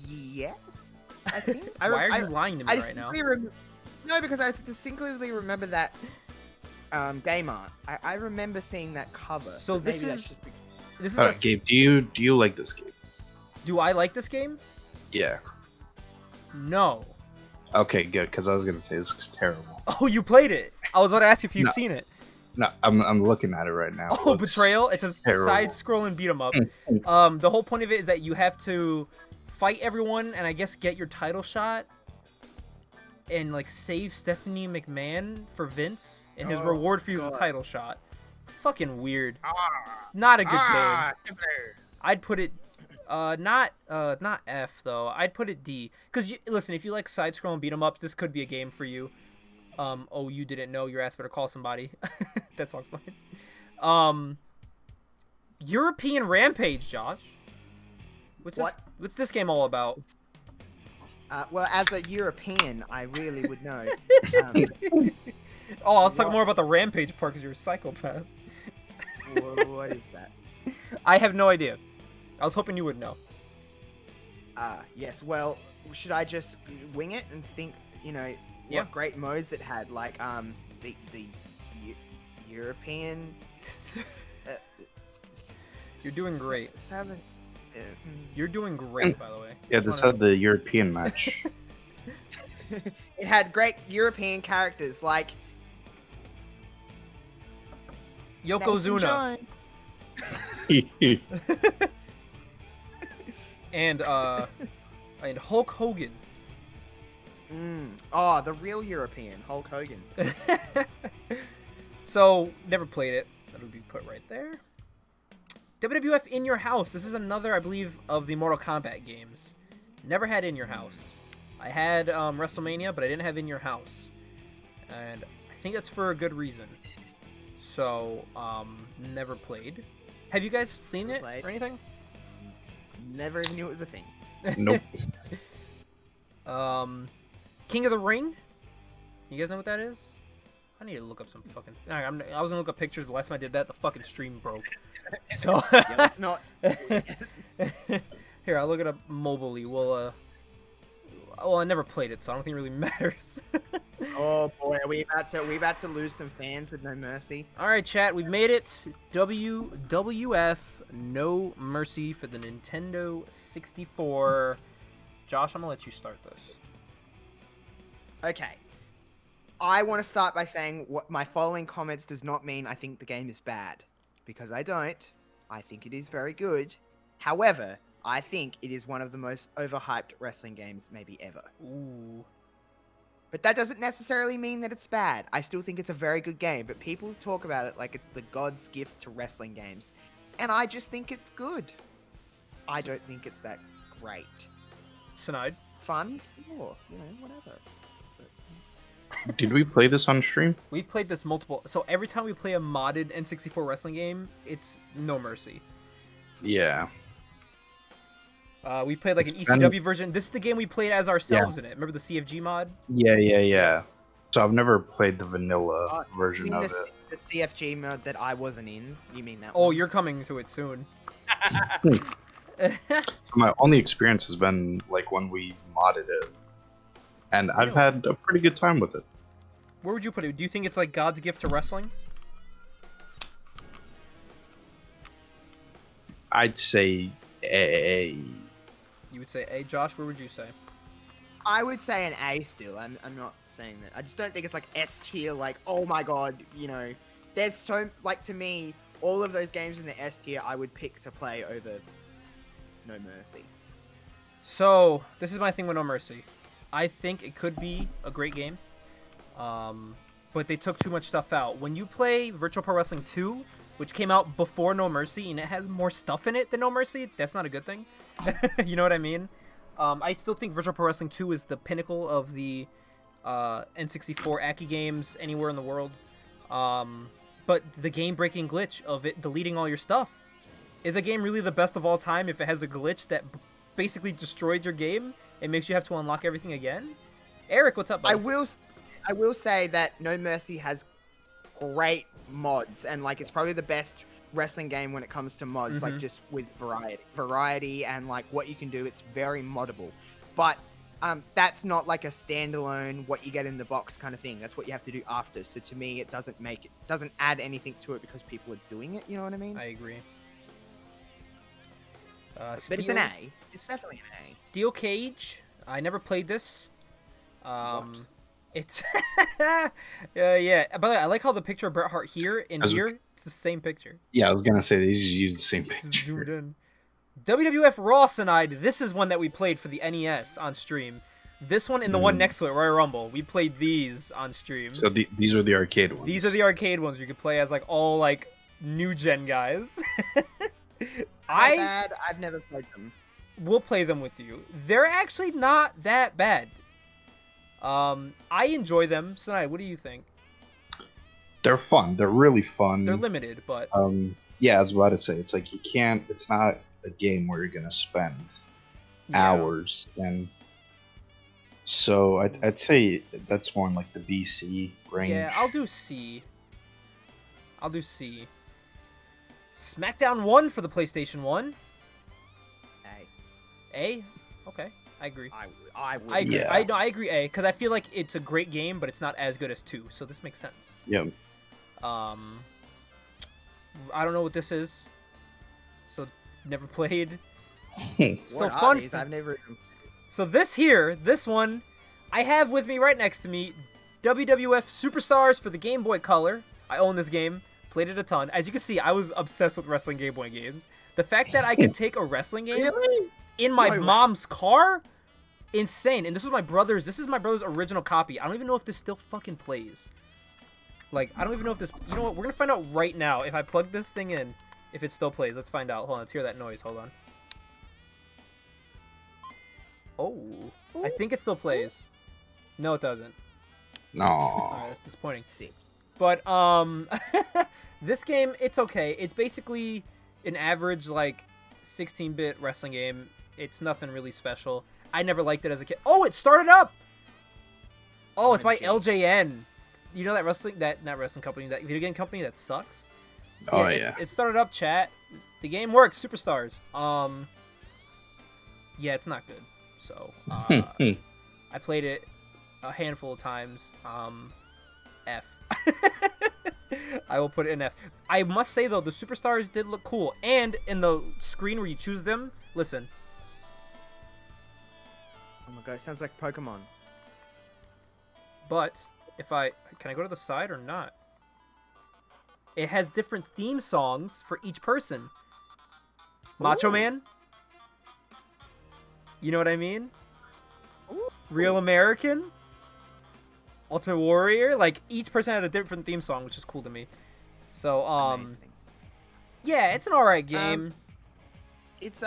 Yes, I think. Why are you lying to me right now? No, because I distinctly remember that game art. I remember seeing that cover. So this is Gabe, do you like this game? Do I like this game? Yeah. No. Okay, good, because I was gonna say this looks terrible. Oh, you played it. I was about to ask you if you've seen it. No, I'm looking at it right now. Oh, Betrayal! It's a side-scrolling beat 'em up. The whole point of it is that you have to fight everyone and I guess get your title shot and like save Stephanie McMahon for Vince, and his reward for you is a title shot. It's fucking weird. It's not a good game. I'd put it not F though. I'd put it D. Cause listen, if you like side-scrolling beat 'em ups, this could be a game for you. Oh, you didn't know, your ass better call somebody. That song's fine. European Rampage, Josh. What's this game all about? Well, as a European, I really would know. Oh, I was talking more about the Rampage part because you're a psychopath. What is that? I have no idea. I was hoping you would know. Yes. Well, should I just wing it and think, what great modes it had? Like, the European... You're doing great. Seven. You're doing great, by the way. Yeah, this had the European match. It had great European characters like Yokozuna. And Hulk Hogan. Oh, the real European Hulk Hogan. So, never played it. That would be put right there. WWF In Your House. This is another, I believe, of the Mortal Kombat games. Never had In Your House. I had WrestleMania, but I didn't have In Your House. And I think that's for a good reason. So, never played. Have you guys seen it or anything? Never even knew it was a thing. Nope. King of the Ring? You guys know what that is? I need to look up some fucking... I was gonna look up pictures, but last time I did that, the fucking stream broke. So... Yeah, let's not... Here, I'll look it up mobilely. Well, I never played it, so I don't think it really matters. Oh boy, are we about to lose some fans with No Mercy? Alright, chat, we've made it. WWF No Mercy for the Nintendo 64. Josh, I'm gonna let you start this. Okay. I want to start by saying what my following comments does not mean I think the game is bad. Because I don't. I think it is very good. However, I think it is one of the most overhyped wrestling games maybe ever. Ooh. But that doesn't necessarily mean that it's bad. I still think it's a very good game, but people talk about it like it's the god's gift to wrestling games. And I just think it's good. I don't think it's that great. Snide. Fun? Sure. Whatever. Did we play this on stream? We've played this multiple... So every time we play a modded N64 wrestling game, it's No Mercy. Yeah. We played like an ECW version. This is the game we played as ourselves in it. Remember the CFG mod? Yeah. So I've never played the vanilla version of it. The CFG mode that I wasn't in? You mean that Oh, one? you're coming to it soon. So my only experience has been like when we modded it. And I've had a pretty good time with it. Where would you put it? Do you think it's like God's gift to wrestling? I'd say A. You would say A. Josh, where would you say? I would say an A still. I'm not saying that. I just don't think it's like S tier, like, oh my god, there's so, like, to me, all of those games in the S tier I would pick to play over No Mercy. but this is my thing with No Mercy. I think it could be a great game. But but they took too much stuff out. When you play Virtual Pro Wrestling 2, which came out before No Mercy, and it has more stuff in it than No Mercy, that's not a good thing. You know what I mean? I still think Virtual Pro Wrestling 2 is the pinnacle of the N64 Aki games anywhere in the world. But the game-breaking glitch of it deleting all your stuff, is a game really the best of all time if it has a glitch that basically destroys your game and makes you have to unlock everything again? Eric, what's up, buddy? I will say that No Mercy has great mods, and like it's probably the best wrestling game when it comes to mods, like just with variety and like what you can do. It's very moddable, but that's not like a standalone what you get in the box kind of thing. That's what you have to do after. So to me, it doesn't add anything to it because people are doing it. You know what I mean? I agree. But it's an A. It's definitely an A. Steel Cage. I never played this. What? It's yeah. By the way, I like how the picture of Bret Hart here and here, it's the same picture. Yeah, I was gonna say they just use the same Zoomed picture. in. WWF Raw Tonight. This is one that we played for the NES on stream. This one and the one next to it, Royal Rumble. We played these on stream. So these are the arcade ones. These are the arcade ones you could play as like all like new gen guys. I've never played them. We'll play them with you. They're actually not that bad. I enjoy them. Sonai, what do you think? They're fun. They're really fun. They're limited, but yeah, I was about to say it's like you can't. It's not a game where you're gonna spend hours, and so I'd say that's more in like the BC range. Yeah, I'll do C. SmackDown 1 for the PlayStation 1. A? Okay, I agree. I would. I agree. Yeah. I agree A, because I feel like it's a great game, but it's not as good as 2, so this makes sense. Yep. I don't know what this is, so never played. So What fun. are these? I've never even... So this one, I have with me right next to me, WWF Superstars for the Game Boy Color. I own this game, played it a ton. As you can see, I was obsessed with wrestling Game Boy games. The fact that I could take a wrestling game Really? in my No way. mom's car, insane. And this is my brother's original copy. I don't even know if this still fucking plays. Like, I don't even know if this, you know what, we're gonna find out right now if I plug this thing in, if it still plays. Let's find out. Hold on, let's hear that noise. Hold on. Oh, I think it still plays. No, it doesn't. No. Alright, that's disappointing. Sick. But, this game, it's okay. It's basically an average, like, 16-bit wrestling game. It's nothing really special. I never liked it as a kid. Oh, it started up! Oh, it's by LJN. You know that not wrestling company, that video game company that sucks? So, Oh, yeah. It started up, chat. The game works, Superstars. Yeah, it's not good. So, I played it a handful of times. F. I will put it in F. I must say, though, the Superstars did look cool. And in the screen where you choose them, listen. Oh my god, it sounds like Pokemon. But, can I go to the side or not? It has different theme songs for each person. Macho Ooh. Man. You know what I mean? Ooh. Real American. Ultimate Warrior. Like, each person had a different theme song, which is cool to me. So, Amazing. yeah, it's an alright game. It's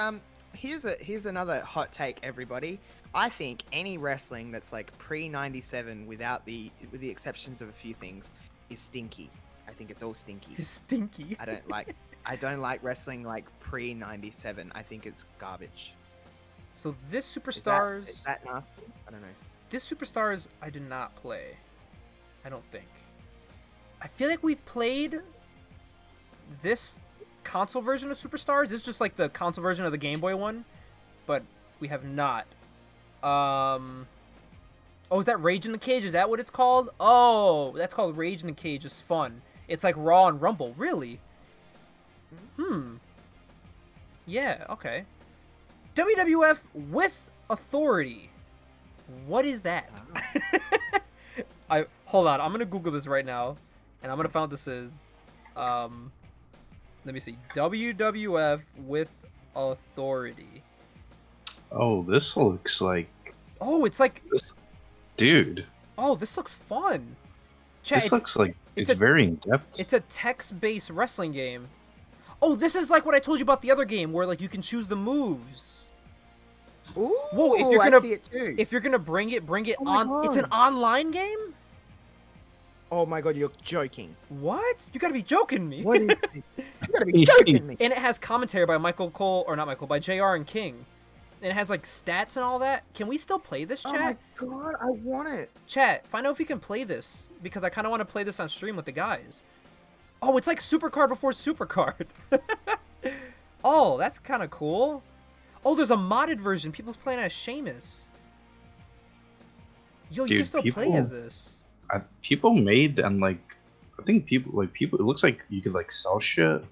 here's another hot take, everybody. I think any wrestling that's like pre-97 with the exceptions of a few things is stinky. I think it's all stinky. It's stinky. I don't like wrestling like pre-97. I think it's garbage. So this Is Superstars, that nasty? I don't know. this Superstars I did not play. I don't think. I feel like we've played this console version of Superstars. This is just like the console version of the Game Boy one, but we have not. Oh, is that Rage in the Cage? Is that what it's called? Oh, that's called Rage in the Cage. It's fun. It's like Raw and Rumble. Really? Yeah, okay. WWF with Authority. What is that? Hold on. I'm gonna Google this right now, and I'm gonna find what this is. Let me see. WWF with Authority. Oh, this looks like Oh, it's like. this, dude. Oh, this looks fun. Chat, This looks like it's a- very in depth. it's a text-based wrestling game. Oh, this is like what I told you about the other game, where like you can choose the moves. Ooh, Whoa! I see it too. If you're gonna bring it Oh my on. It's an God. online game. Oh my God, you're joking. What? You gotta be joking me. What is this? You gotta be joking me. And it has commentary by by JR and King. And it has like stats and all that. Can we still play this, Oh chat? my God, I want it. Chat, find out if you can play this, because I kind of want to play this on stream with the guys. Oh, it's like Supercard before Supercard. Oh, that's kind of cool. Oh, there's a modded version. People's playing as Sheamus. Yo, you Dude, can still play as this. People made and like, I think people. It looks like you could like sell shit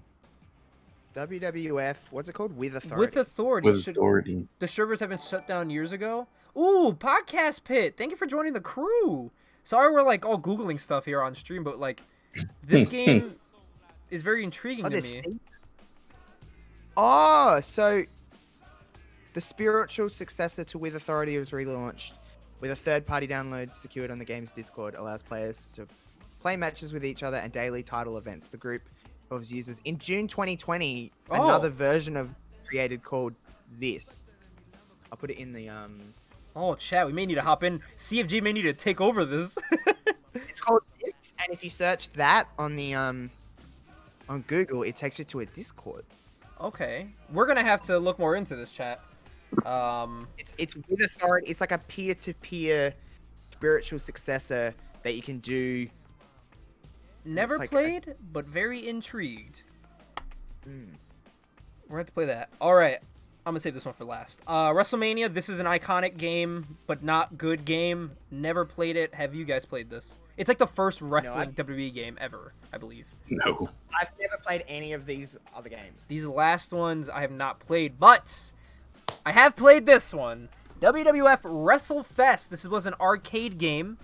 WWF, what's it called? With Authority. With authority. with authority. The servers have been shut down years ago. Ooh, Podcast Pit. Thank you for joining the crew. Sorry we're like all Googling stuff here on stream, but like this game is very intriguing to me. Oh, so the spiritual successor to With Authority was relaunched with a third-party download secured on the game's Discord. Allows players to play matches with each other and daily title events. The group of users in June 2020, another version of created called This. I'll put it in the Oh, chat, we may need to hop in. CFG may need to take over this. It's called This, and if you search that on the on Google, it takes you to a Discord. Okay. We're going to have to look more into this, chat. It's With Authority. It's like a peer-to-peer spiritual successor that you can do. Never like played, but very intrigued. Mm. We're going to have to play that. All right. I'm going to save this one for last. WrestleMania, this is an iconic game, but not good game. Never played it. Have you guys played this? It's like the first wrestling WWE game ever, I believe. No. I've never played any of these other games. These last ones I have not played, but I have played this one. WWF WrestleFest. This was an arcade game,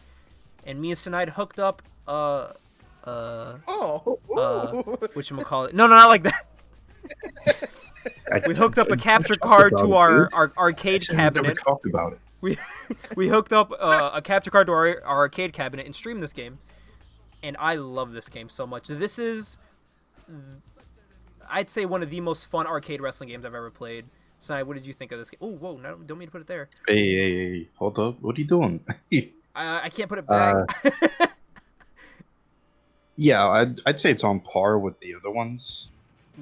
and me and Sinide hooked up whatchamacallit. No, not like that. We hooked up a capture card to our arcade cabinet. Never talked about it. We hooked up a capture card to our arcade cabinet and streamed this game. And I love this game so much. This is, I'd say, one of the most fun arcade wrestling games I've ever played. Sinai, what did you think of this game? Oh, whoa, no, don't mean to put it there. Hey, hold up. What are you doing? I can't put it back. Yeah, I'd say it's on par with the other ones.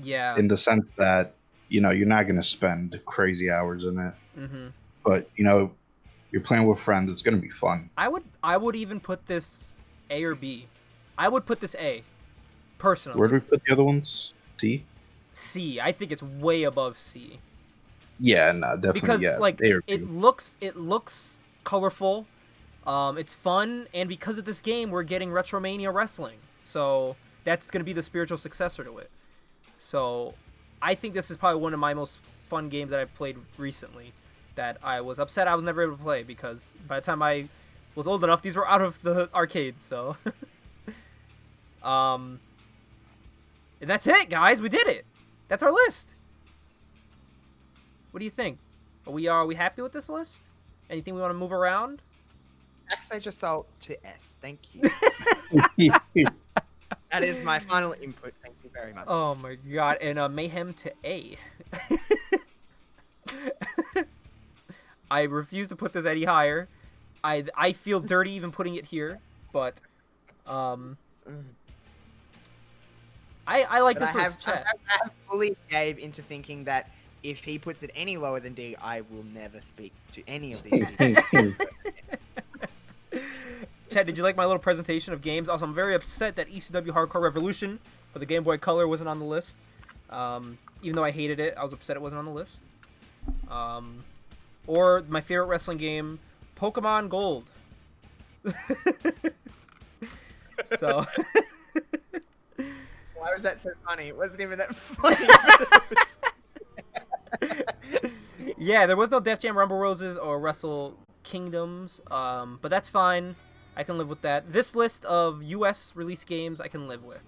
Yeah. In the sense that, you're not going to spend crazy hours in it. Mm-hmm. But, you're playing with friends. It's going to be fun. I would even put this A or B. I would put this A, personally. Where do we put the other ones? C? C. I think it's way above C. Yeah, no, definitely. Because yeah, like A or B. it looks colorful, it's fun, and because of this game, we're getting Retromania Wrestling. So that's gonna be the spiritual successor to it. So I think this is probably one of my most fun games that I've played recently. That I was upset I was never able to play because by the time I was old enough, these were out of the arcade. So, and that's it, guys. We did it. That's our list. What do you think? Are we happy with this list? Anything we want to move around? Backstage Assault to S. Thank you. That is my final input. Thank you very much. Oh my god. And Mayhem to A. I refuse to put this any higher. I feel dirty even putting it here, but I like But this I list, chat. have fully gave into thinking that if he puts it any lower than D, I will never speak to any of these people. Chad, did you like my little presentation of games? Also, I'm very upset that ECW Hardcore Revolution for the Game Boy Color wasn't on the list. Even though I hated it, I was upset it wasn't on the list. Or my favorite wrestling game, Pokemon Gold. So... Why was that so funny? It wasn't even that funny. Yeah, there was no Def Jam Rumble Roses or Wrestle Kingdoms, but that's fine. I can live with that. This list of US release games I can live with.